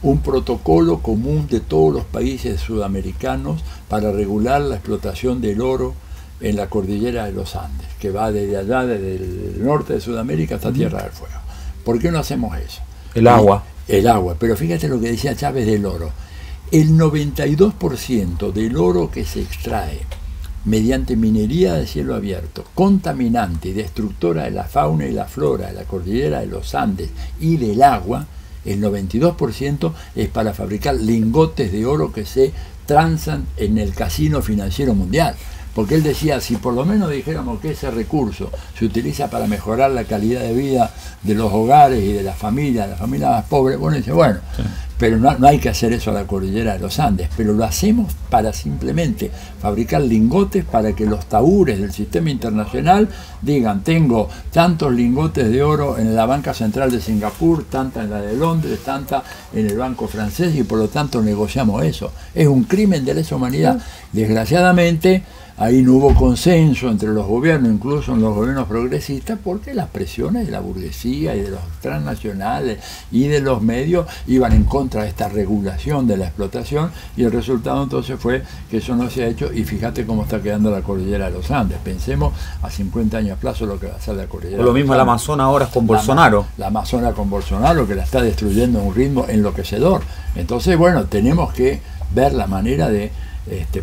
un protocolo común de todos los países sudamericanos para regular la explotación del oro en la cordillera de los Andes, que va desde allá, desde el norte de Sudamérica hasta Tierra del Fuego? ¿Por qué no hacemos eso? El agua. El agua, pero fíjate lo que decía Chávez del oro. El 92% del oro que se extrae mediante minería de cielo abierto, contaminante y destructora de la fauna y la flora de la cordillera de los Andes y del agua, el 92% es para fabricar lingotes de oro que se transan en el casino financiero mundial. Porque él decía, si por lo menos dijéramos que ese recurso se utiliza para mejorar la calidad de vida de los hogares y de las familias más pobres, bueno, dice, bueno, sí, pero no hay que hacer eso a la cordillera de los Andes, pero lo hacemos para simplemente fabricar lingotes para que los taúres del sistema internacional digan, tengo tantos lingotes de oro en la banca central de Singapur, tanta en la de Londres, tanta en el banco francés, y por lo tanto negociamos eso. Es un crimen de lesa humanidad. Desgraciadamente, ahí no hubo consenso entre los gobiernos, incluso en los gobiernos progresistas, porque las presiones de la burguesía y de los transnacionales y de los medios iban en contra de esta regulación de la explotación, y el resultado entonces fue que eso no se ha hecho, y fíjate cómo está quedando la cordillera de los Andes. Pensemos a 50 años a plazo lo que va a ser la cordillera. O lo mismo el Amazonas ahora con Bolsonaro. La Amazonas con Bolsonaro, que la está destruyendo a un ritmo enloquecedor. Entonces, bueno, tenemos que ver la manera de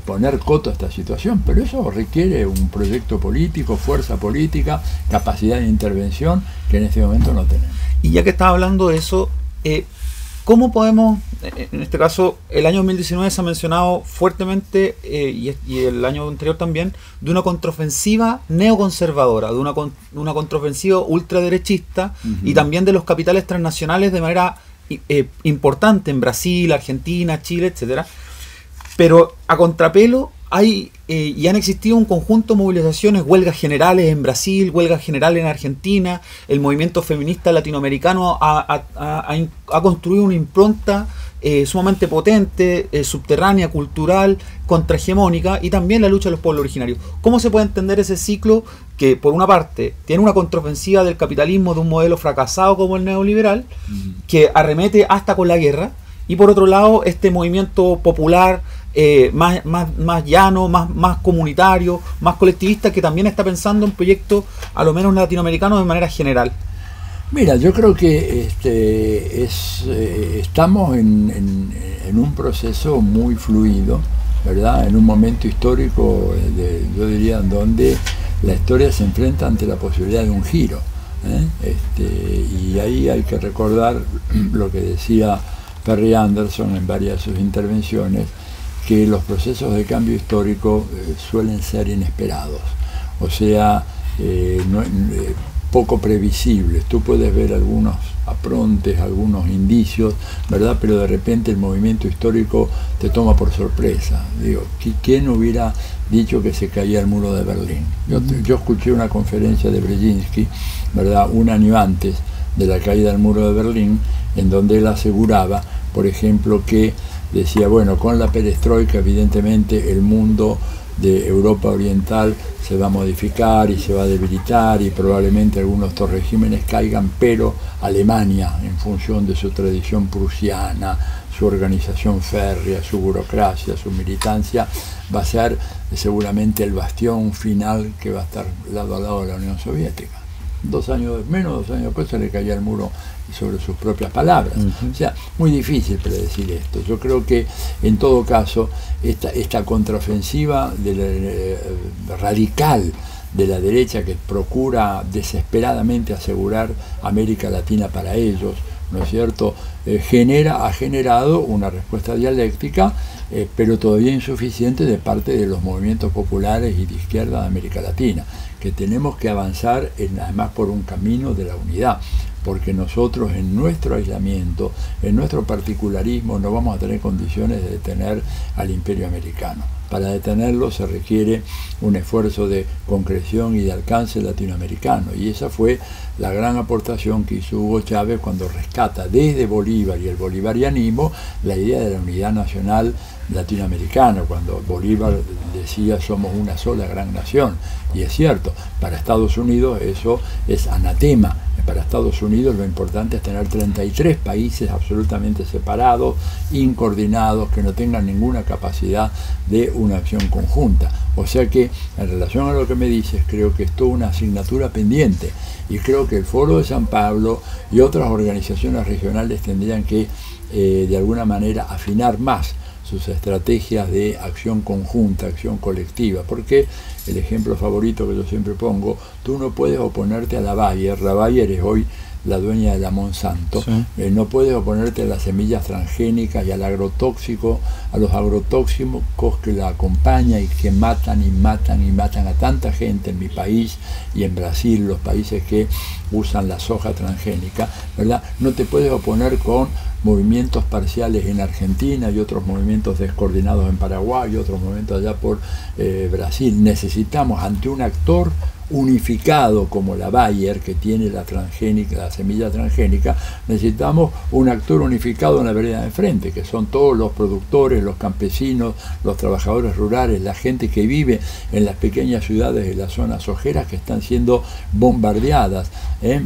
poner coto a esta situación, pero eso requiere un proyecto político, fuerza política, capacidad de intervención que en este momento no tenemos. Y ya que estás hablando de eso, ¿cómo podemos, en este caso, el año 2019 se ha mencionado fuertemente, y el año anterior también, de una contraofensiva neoconservadora, de una contraofensiva ultraderechista, y también de los capitales transnacionales de manera importante en Brasil, Argentina, Chile, etcétera? Pero a contrapelo hay y han existido un conjunto de movilizaciones, huelgas generales en Brasil, huelgas generales en Argentina. El movimiento feminista latinoamericano ha construido una impronta sumamente potente, subterránea, cultural, contrahegemónica, y también la lucha de los pueblos originarios. ¿Cómo se puede entender ese ciclo que, por una parte, tiene una contraofensiva del capitalismo de un modelo fracasado como el neoliberal, que arremete hasta con la guerra, y por otro lado este movimiento popular más llano, más comunitario, más colectivista, que también está pensando en proyectos a lo menos latinoamericanos de manera general? Mira, yo creo que estamos en un proceso muy fluido, ¿verdad? En un momento histórico, yo diría, en donde la historia se enfrenta ante la posibilidad de un giro, y ahí hay que recordar lo que decía Perry Anderson en varias de sus intervenciones, que los procesos de cambio histórico suelen ser inesperados, o sea, poco previsibles. Tú puedes ver algunos aprontes, algunos indicios, ¿verdad? Pero de repente el movimiento histórico te toma por sorpresa. Digo, ¿quién hubiera dicho que se caía el muro de Berlín? Yo escuché una conferencia de Brzezinski, ¿verdad?, un año antes de la caída del muro de Berlín, en donde él aseguraba, por ejemplo, que decía, bueno, con la perestroika evidentemente el mundo de Europa Oriental se va a modificar y se va a debilitar, y probablemente algunos de estos regímenes caigan, pero Alemania, en función de su tradición prusiana, su organización férrea, su burocracia, su militancia, va a ser seguramente el bastión final que va a estar lado a lado de la Unión Soviética. 2 años después se le caía el muro sobre sus propias palabras. O sea, muy difícil predecir esto. Yo creo que en todo caso esta contraofensiva radical de la derecha, que procura desesperadamente asegurar América Latina para ellos, ¿no es cierto?, ha generado una respuesta dialéctica, pero todavía insuficiente, de parte de los movimientos populares y de izquierda de América Latina, que tenemos que avanzar además por un camino de la unidad, porque nosotros en nuestro aislamiento, en nuestro particularismo, no vamos a tener condiciones de detener al imperio americano. para detenerlo se requiere un esfuerzo de concreción y de alcance latinoamericano, y esa fue la gran aportación que hizo Hugo Chávez cuando rescata desde Bolívar y el bolivarianismo la idea de la unidad nacional latinoamericana, cuando Bolívar decía somos una sola gran nación, y es cierto, para Estados Unidos eso es anatema. Para Estados Unidos lo importante es tener 33 países absolutamente separados, incoordinados, que no tengan ninguna capacidad de una acción conjunta. O sea que, en relación a lo que me dices, creo que es toda una asignatura pendiente, y creo que el Foro de San Pablo y otras organizaciones regionales tendrían que, de alguna manera, afinar más sus estrategias de acción conjunta, acción colectiva, porque el ejemplo favorito que yo siempre pongo, tú no puedes oponerte a la Bayer es hoy la dueña de la Monsanto, sí. No puedes oponerte a las semillas transgénicas y al agrotóxico, a los agrotóxicos que la acompañan y que matan y matan y matan a tanta gente en mi país y en Brasil, los países que usan la soja transgénica, ¿verdad? No te puedes oponer con movimientos parciales en Argentina y otros movimientos descoordinados en Paraguay y otros movimientos allá por Brasil. Necesitamos, ante un actor unificado como la Bayer, que tiene la transgénica, la semilla transgénica, necesitamos un actor unificado en la vereda de enfrente, que son todos los productores, los campesinos, los trabajadores rurales, la gente que vive en las pequeñas ciudades de las zonas ojeras que están siendo bombardeadas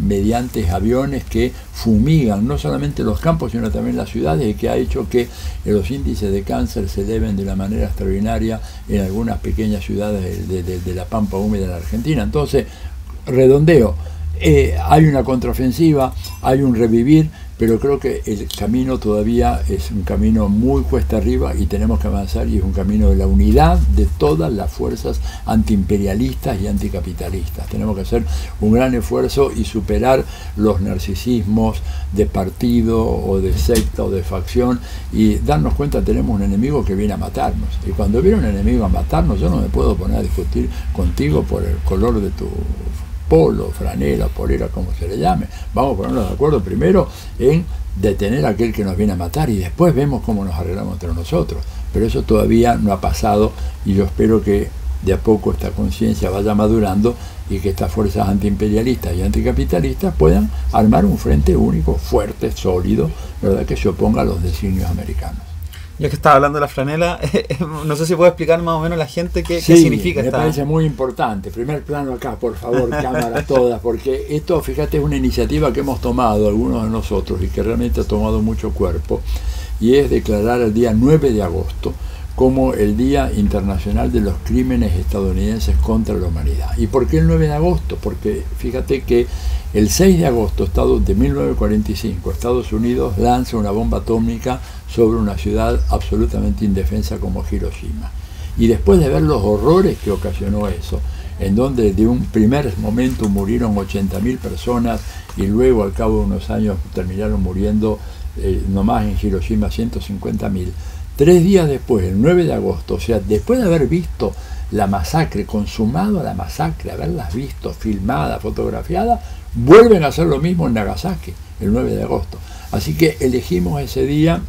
mediante aviones que fumigan no solamente los campos sino también las ciudades, y que ha hecho que los índices de cáncer se eleven de una manera extraordinaria en algunas pequeñas ciudades de la pampa húmeda en la Argentina. Entonces, redondeo, hay una contraofensiva, hay un revivir, pero creo que el camino todavía es un camino muy cuesta arriba y tenemos que avanzar, y es un camino de la unidad de todas las fuerzas antiimperialistas y anticapitalistas. Tenemos que hacer un gran esfuerzo y superar los narcisismos de partido o de secta o de facción, y darnos cuenta que tenemos un enemigo que viene a matarnos, y cuando viene un enemigo a matarnos yo no me puedo poner a discutir contigo por el color de tu polo, franela, polera, como se le llame. Vamos a ponernos de acuerdo primero en detener a aquel que nos viene a matar, y después vemos cómo nos arreglamos entre nosotros. Pero eso todavía no ha pasado, y yo espero que de a poco esta conciencia vaya madurando y que estas fuerzas antiimperialistas y anticapitalistas puedan armar un frente único, fuerte, sólido, ¿verdad?, que se oponga a los designios americanos. Ya que estaba hablando de la franela, no sé si puede explicar más o menos a la gente qué significa esta. Me parece muy importante. Primer plano acá, por favor, cámaras todas, porque esto, fíjate, es una iniciativa que hemos tomado algunos de nosotros y que realmente ha tomado mucho cuerpo, y es declarar el día 9 de agosto como el Día Internacional de los Crímenes Estadounidenses contra la Humanidad. ¿Y por qué el 9 de agosto? Porque fíjate que el 6 de agosto de 1945, Estados Unidos lanza una bomba atómica sobre una ciudad absolutamente indefensa como Hiroshima. Y después de ver los horrores que ocasionó eso, en donde de un primer momento murieron 80.000 personas y luego al cabo de unos años terminaron muriendo nomás en Hiroshima 150.000, 3 días después, el 9 de agosto, o sea, después de haber visto la masacre, consumado la masacre, haberlas visto, filmada, fotografiada, vuelven a hacer lo mismo en Nagasaki, el 9 de agosto. Así que elegimos ese día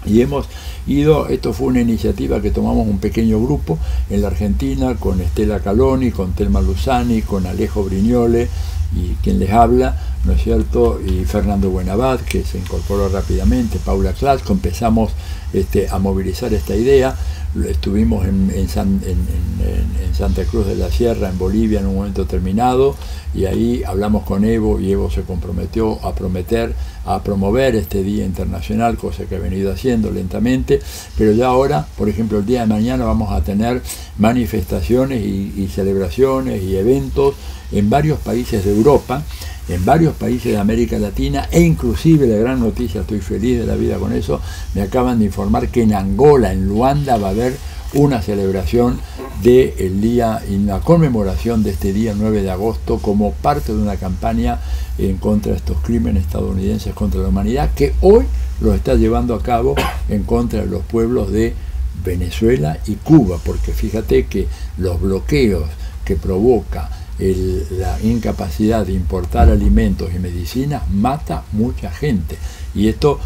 y hemos ido, esto fue una iniciativa que tomamos un pequeño grupo en la Argentina, con Estela Caloni, con Telma Luzani, con Alejo Brignole, y quien les habla, ¿no es cierto?, y Fernando Buenabad, que se incorporó rápidamente, Paula Clasco. Empezamos a movilizar esta idea. Estuvimos en Santa Cruz de la Sierra, en Bolivia, en un momento determinado, y ahí hablamos con Evo, y Evo se comprometió a promover este Día Internacional, cosa que ha venido haciendo lentamente, pero ya ahora, por ejemplo, el día de mañana vamos a tener manifestaciones y celebraciones y eventos en varios países de Europa, en varios países de América Latina, e inclusive, la gran noticia, estoy feliz de la vida con eso, me acaban de informar que en Angola, en Luanda, va a haber una celebración del día y una conmemoración de este día 9 de agosto como parte de una campaña en contra de estos crímenes estadounidenses contra la humanidad, que hoy lo está llevando a cabo en contra de los pueblos de Venezuela y Cuba, porque fíjate que los bloqueos que provoca la incapacidad de importar alimentos y medicinas mata mucha gente, Y esto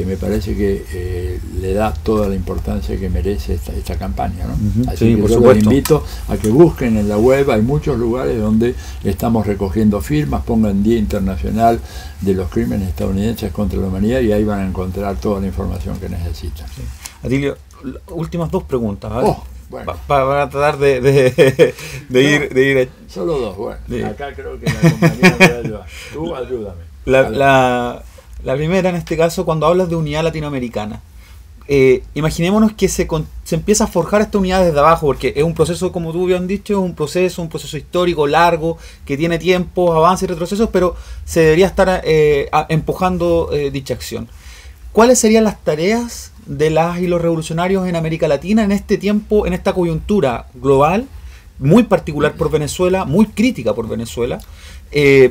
me parece que le da toda la importancia que merece esta campaña, ¿no? Así sí, que por yo supuesto. los invito a que busquen en la web, hay muchos lugares donde estamos recogiendo firmas, pongan Día Internacional de los Crímenes Estadounidenses contra la Humanidad y ahí van a encontrar toda la información que necesitan. Sí. Atilio, últimas dos preguntas, ¿vale? Bueno. Para tratar de ir. Solo dos, bueno. Sí. Acá creo que la compañía me va a ayudar. Tú ayúdame. La primera, en este caso, cuando hablas de unidad latinoamericana, imaginémonos que se empieza a forjar esta unidad desde abajo, porque es un proceso, como tú bien has dicho, un proceso histórico largo, que tiene tiempos, avances y retrocesos, pero se debería estar empujando dicha acción. ¿Cuáles serían las tareas de las y los revolucionarios en América Latina en este tiempo, en esta coyuntura global, muy particular por Venezuela, muy crítica por Venezuela,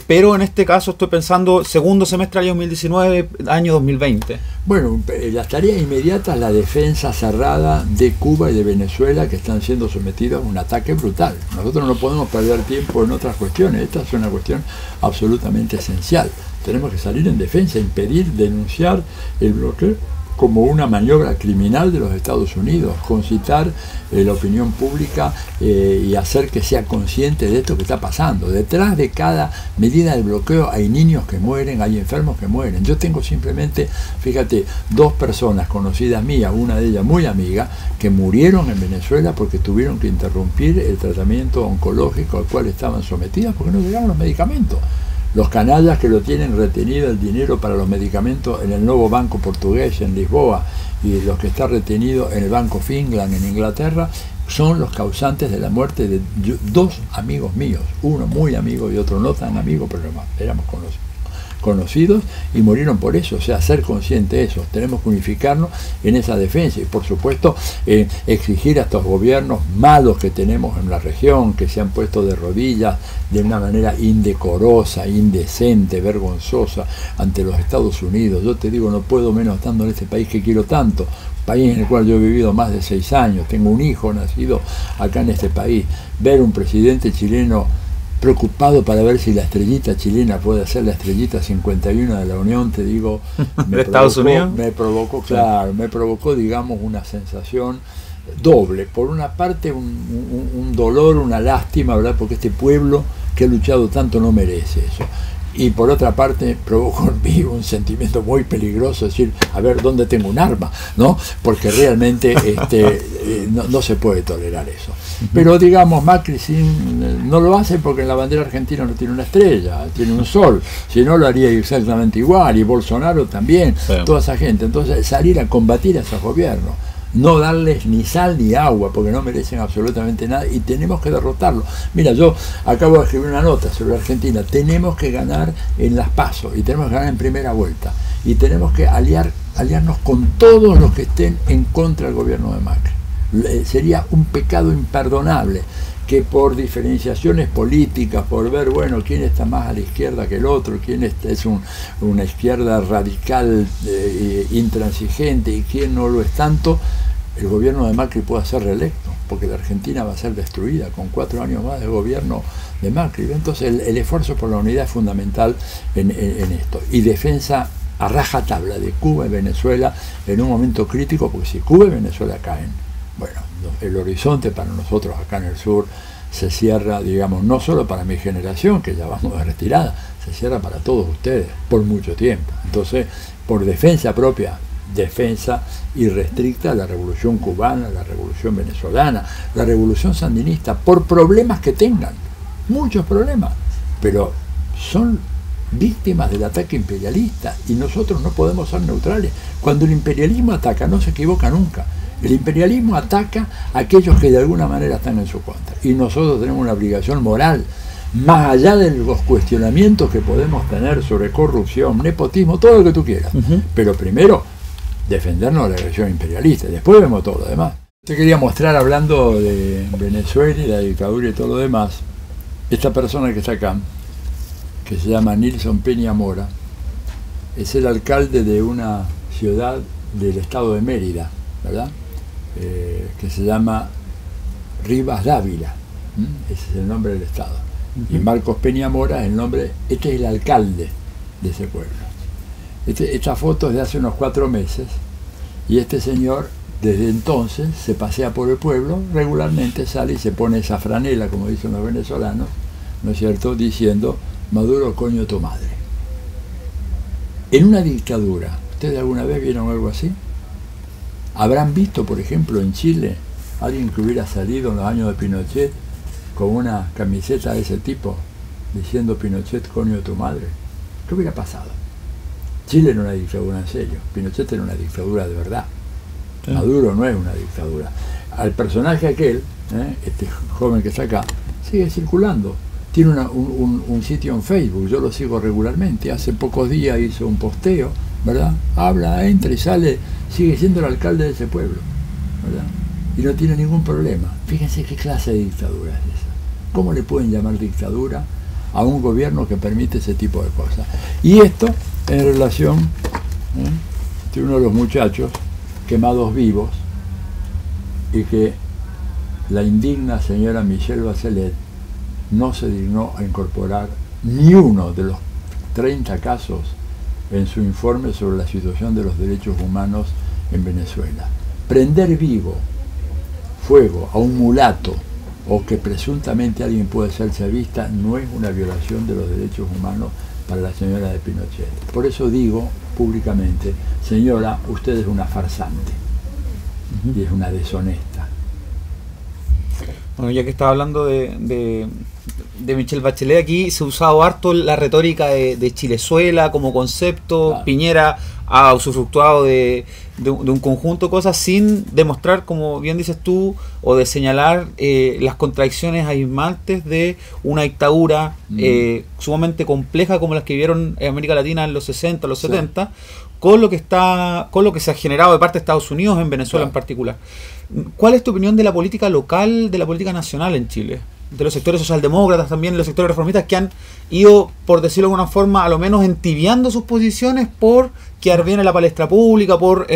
pero en este caso estoy pensando segundo semestre del año 2019, año 2020? Bueno, las tareas inmediatas, la defensa cerrada de Cuba y de Venezuela, que están siendo sometidos a un ataque brutal. Nosotros no podemos perder tiempo en otras cuestiones, esta es una cuestión absolutamente esencial. Tenemos que salir en defensa, impedir, denunciar el bloqueo como una maniobra criminal de los Estados Unidos, concitar la opinión pública y hacer que sea consciente de esto que está pasando. Detrás de cada medida de bloqueo hay niños que mueren, hay enfermos que mueren. Yo tengo simplemente, fíjate, 2 personas conocidas mías, una de ellas muy amiga, que murieron en Venezuela porque tuvieron que interrumpir el tratamiento oncológico al cual estaban sometidas porque no llegaron los medicamentos. Los canallas que lo tienen retenido el dinero para los medicamentos en el nuevo banco portugués en Lisboa y los que está retenido en el banco Finland en Inglaterra son los causantes de la muerte de 2 amigos míos, uno muy amigo y otro no tan amigo, pero éramos conocidos y murieron por eso. O sea, ser consciente de eso, tenemos que unificarnos en esa defensa y por supuesto exigir a estos gobiernos malos que tenemos en la región, que se han puesto de rodillas de una manera indecorosa, indecente, vergonzosa ante los Estados Unidos. Yo te digo, no puedo menos estando en este país que quiero tanto, país en el cual yo he vivido más de 6 años, tengo un hijo nacido acá en este país, ver un presidente chileno preocupado para ver si la estrellita chilena puede ser la estrellita 51 de la Unión, te digo, Estados Unidos. Me provocó, digamos, una sensación doble. Por una parte, un dolor, una lástima, ¿verdad? Porque este pueblo que ha luchado tanto no merece eso. Y por otra parte provocó en mí un sentimiento muy peligroso, decir, a ver, ¿dónde tengo un arma? ¿No? Porque realmente no se puede tolerar eso. Pero digamos, Macri no lo hace porque en la bandera argentina no tiene una estrella, tiene un sol, si no lo haría exactamente igual, y Bolsonaro también, sí. Toda esa gente. Entonces salir a combatir a esos gobiernos, no darles ni sal ni agua porque no merecen absolutamente nada y tenemos que derrotarlos. Mira, yo acabo de escribir una nota sobre Argentina, tenemos que ganar en las PASO y tenemos que ganar en primera vuelta y tenemos que aliarnos con todos los que estén en contra del gobierno de Macri. Sería un pecado imperdonable que por diferenciaciones políticas, por ver, bueno, quién está más a la izquierda que el otro, quién es una izquierda radical, intransigente y quién no lo es tanto, el gobierno de Macri pueda ser reelecto, porque la Argentina va a ser destruida con 4 años más de gobierno de Macri. Entonces el esfuerzo por la unidad es fundamental en esto. Y defensa a rajatabla de Cuba y Venezuela en un momento crítico, porque si Cuba y Venezuela caen, bueno, el horizonte para nosotros acá en el sur se cierra, digamos, no solo para mi generación, que ya vamos de retirada, se cierra para todos ustedes por mucho tiempo. Entonces, por defensa propia, defensa irrestricta, la revolución cubana, la revolución venezolana, la revolución sandinista, por problemas que tengan, muchos problemas, pero son víctimas del ataque imperialista y nosotros no podemos ser neutrales. Cuando el imperialismo ataca, no se equivoca nunca. El imperialismo ataca a aquellos que de alguna manera están en su contra. Y nosotros tenemos una obligación moral, más allá de los cuestionamientos que podemos tener sobre corrupción, nepotismo, todo lo que tú quieras. Pero primero, defendernos de la agresión imperialista. Después vemos todo lo demás. Te quería mostrar, hablando de Venezuela y la dictadura y todo lo demás, esta persona que está acá, que se llama Nilson Peña Mora, es el alcalde de una ciudad del estado de Mérida, ¿verdad? Que se llama Rivas Dávila, ese es el nombre del estado, y Marcos Peña Mora es el nombre, este es el alcalde de ese pueblo. Esta foto es de hace unos 4 meses y este señor desde entonces se pasea por el pueblo, regularmente sale y se pone esa franela, como dicen los venezolanos, ¿no es cierto?, diciendo Maduro, coño tu madre. En una dictadura, ¿ustedes alguna vez vieron algo así? ¿Habrán visto, por ejemplo, en Chile, alguien que hubiera salido en los años de Pinochet con una camiseta de ese tipo, diciendo Pinochet, coño tu madre? ¿Qué hubiera pasado? Chile era una dictadura en serio, Pinochet era una dictadura de verdad. Sí. Maduro no es una dictadura. Al personaje aquel, este joven que está acá, sigue circulando. Tiene un sitio en Facebook, yo lo sigo regularmente. Hace pocos días hizo un posteo, ¿verdad? Habla, entra y sale, sigue siendo el alcalde de ese pueblo, ¿verdad? Y no tiene ningún problema. Fíjense qué clase de dictadura es esa. ¿Cómo le pueden llamar dictadura a un gobierno que permite ese tipo de cosas? Y esto en relación de uno de los muchachos quemados vivos y que la indigna señora Michelle Bachelet no se dignó a incorporar ni uno de los 30 casos en su informe sobre la situación de los derechos humanos en Venezuela. Prender vivo fuego a un mulato o que presuntamente alguien puede ser chavista no es una violación de los derechos humanos para la señora de Pinochet. Por eso digo públicamente, señora, usted es una farsante y es una deshonesta. Bueno, ya que estaba hablando de Michelle Bachelet, aquí se ha usado harto la retórica de Chilezuela como concepto. Claro. Piñera ha usufructuado de un conjunto de cosas sin demostrar, como bien dices tú, o de señalar las contradicciones abismantes de una dictadura sumamente compleja como las que vivieron en América Latina en los 60, los 70, con lo que se ha generado de parte de Estados Unidos en Venezuela, claro, en particular. ¿Cuál es tu opinión de la política local, de la política nacional en Chile? De los sectores socialdemócratas, también de los sectores reformistas, que han ido, por decirlo de alguna forma, a lo menos entibiando sus posiciones por quedar bien en la palestra pública, por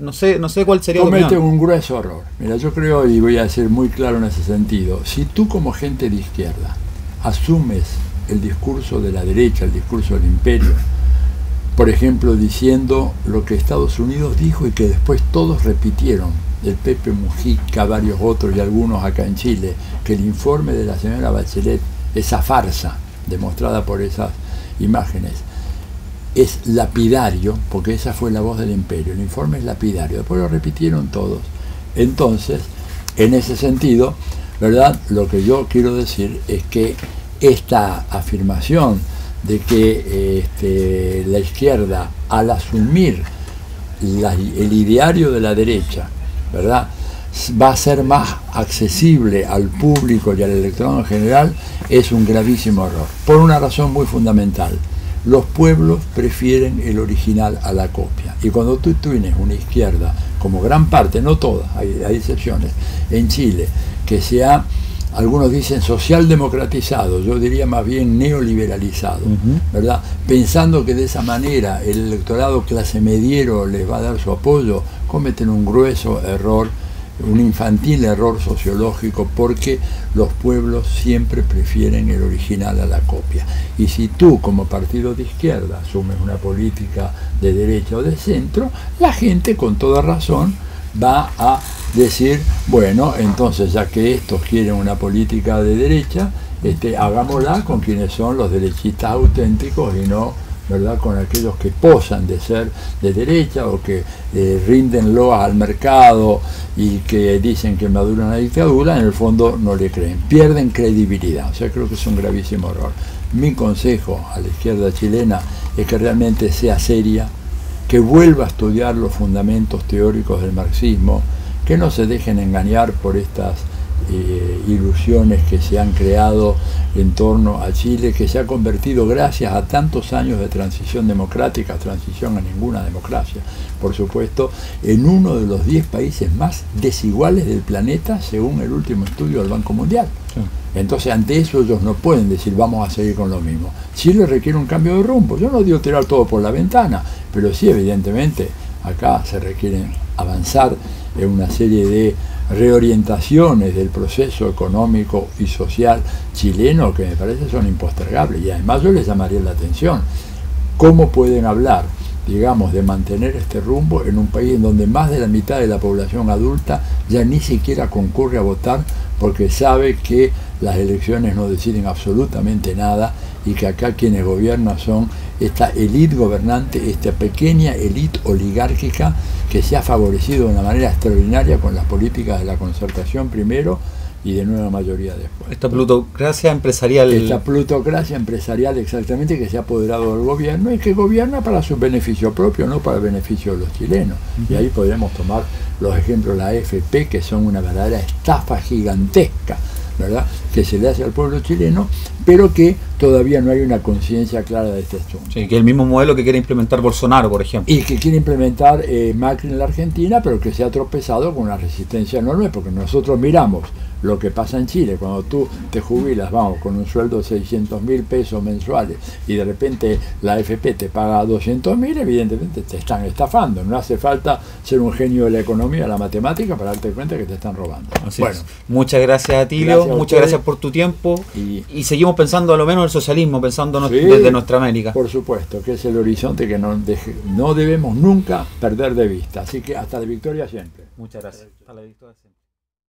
no sé cuál sería tu opinión. Comete un grueso error. Mira, yo creo, y voy a ser muy claro en ese sentido, si tú como gente de izquierda asumes el discurso de la derecha, el discurso del imperio, por ejemplo, diciendo lo que Estados Unidos dijo y que después todos repitieron, el Pepe Mujica, varios otros y algunos acá en Chile, que el informe de la señora Bachelet, esa farsa demostrada por esas imágenes, es lapidario, porque esa fue la voz del imperio, el informe es lapidario, después lo repitieron todos. Entonces, en ese sentido, ¿verdad?, lo que yo quiero decir es que esta afirmación de que la izquierda, al asumir el ideario de la derecha, ¿verdad?, va a ser más accesible al público y al electorado en general, es un gravísimo error, por una razón muy fundamental. Los pueblos prefieren el original a la copia, y cuando tú tienes una izquierda, como gran parte, no todas, hay excepciones, en Chile, que se ha, algunos dicen socialdemocratizado, yo diría más bien neoliberalizado, ¿verdad?, pensando que de esa manera el electorado clase mediero les va a dar su apoyo, cometen un grueso error, un infantil error sociológico, porque los pueblos siempre prefieren el original a la copia. Y si tú como partido de izquierda asumes una política de derecha o de centro, la gente con toda razón va a decir, bueno, entonces ya que estos quieren una política de derecha, hagámosla con quienes son los derechistas auténticos y no, ¿verdad?, con aquellos que posan de ser de derecha o que rinden loas al mercado y que dicen que Maduro es una dictadura, en el fondo no le creen, pierden credibilidad. O sea, creo que es un gravísimo error. Mi consejo a la izquierda chilena es que realmente sea seria, que vuelva a estudiar los fundamentos teóricos del marxismo, que no se dejen engañar por estas ilusiones que se han creado en torno a Chile, que se ha convertido, gracias a tantos años de transición democrática, transición a ninguna democracia, por supuesto, en uno de los 10 países más desiguales del planeta, según el último estudio del Banco Mundial. Sí. Entonces, ante eso ellos no pueden decir vamos a seguir con lo mismo. Chile requiere un cambio de rumbo. Yo no digo tirar todo por la ventana, pero sí, evidentemente, acá se requiere avanzar en una serie de reorientaciones del proceso económico y social chileno que me parece son impostergables. Y además yo les llamaría la atención, ¿cómo pueden hablar digamos, de mantener este rumbo en un país en donde más de la mitad de la población adulta ya ni siquiera concurre a votar porque sabe que las elecciones no deciden absolutamente nada y que acá quienes gobiernan son esta élite gobernante, esta pequeña élite oligárquica que se ha favorecido de una manera extraordinaria con las políticas de la concertación primero y de nueva mayoría después. Esta plutocracia empresarial. Esta plutocracia empresarial exactamente que se ha apoderado del gobierno y que gobierna para su beneficio propio, no para el beneficio de los chilenos. Y ahí podemos tomar los ejemplos de la AFP, que son una verdadera estafa gigantesca, ¿verdad?, que se le hace al pueblo chileno, pero que todavía no hay una conciencia clara de este asunto. Sí, que es el mismo modelo que quiere implementar Bolsonaro, por ejemplo. Y que quiere implementar Macri en la Argentina, pero que se ha tropezado con una resistencia enorme, porque nosotros miramos lo que pasa en Chile, cuando tú te jubilas, vamos, con un sueldo de 600.000 pesos mensuales y de repente la AFP te paga 200.000, evidentemente te están estafando. No hace falta ser un genio de la economía, la matemática, para darte cuenta que te están robando. Así bueno, es. Muchas gracias a Atilio, muchas gracias por tu tiempo y seguimos pensando a lo menos el socialismo, pensando desde nuestra América. Por supuesto, que es el horizonte que no debemos nunca perder de vista. Así que hasta la victoria siempre. Muchas gracias. Hasta la victoria siempre.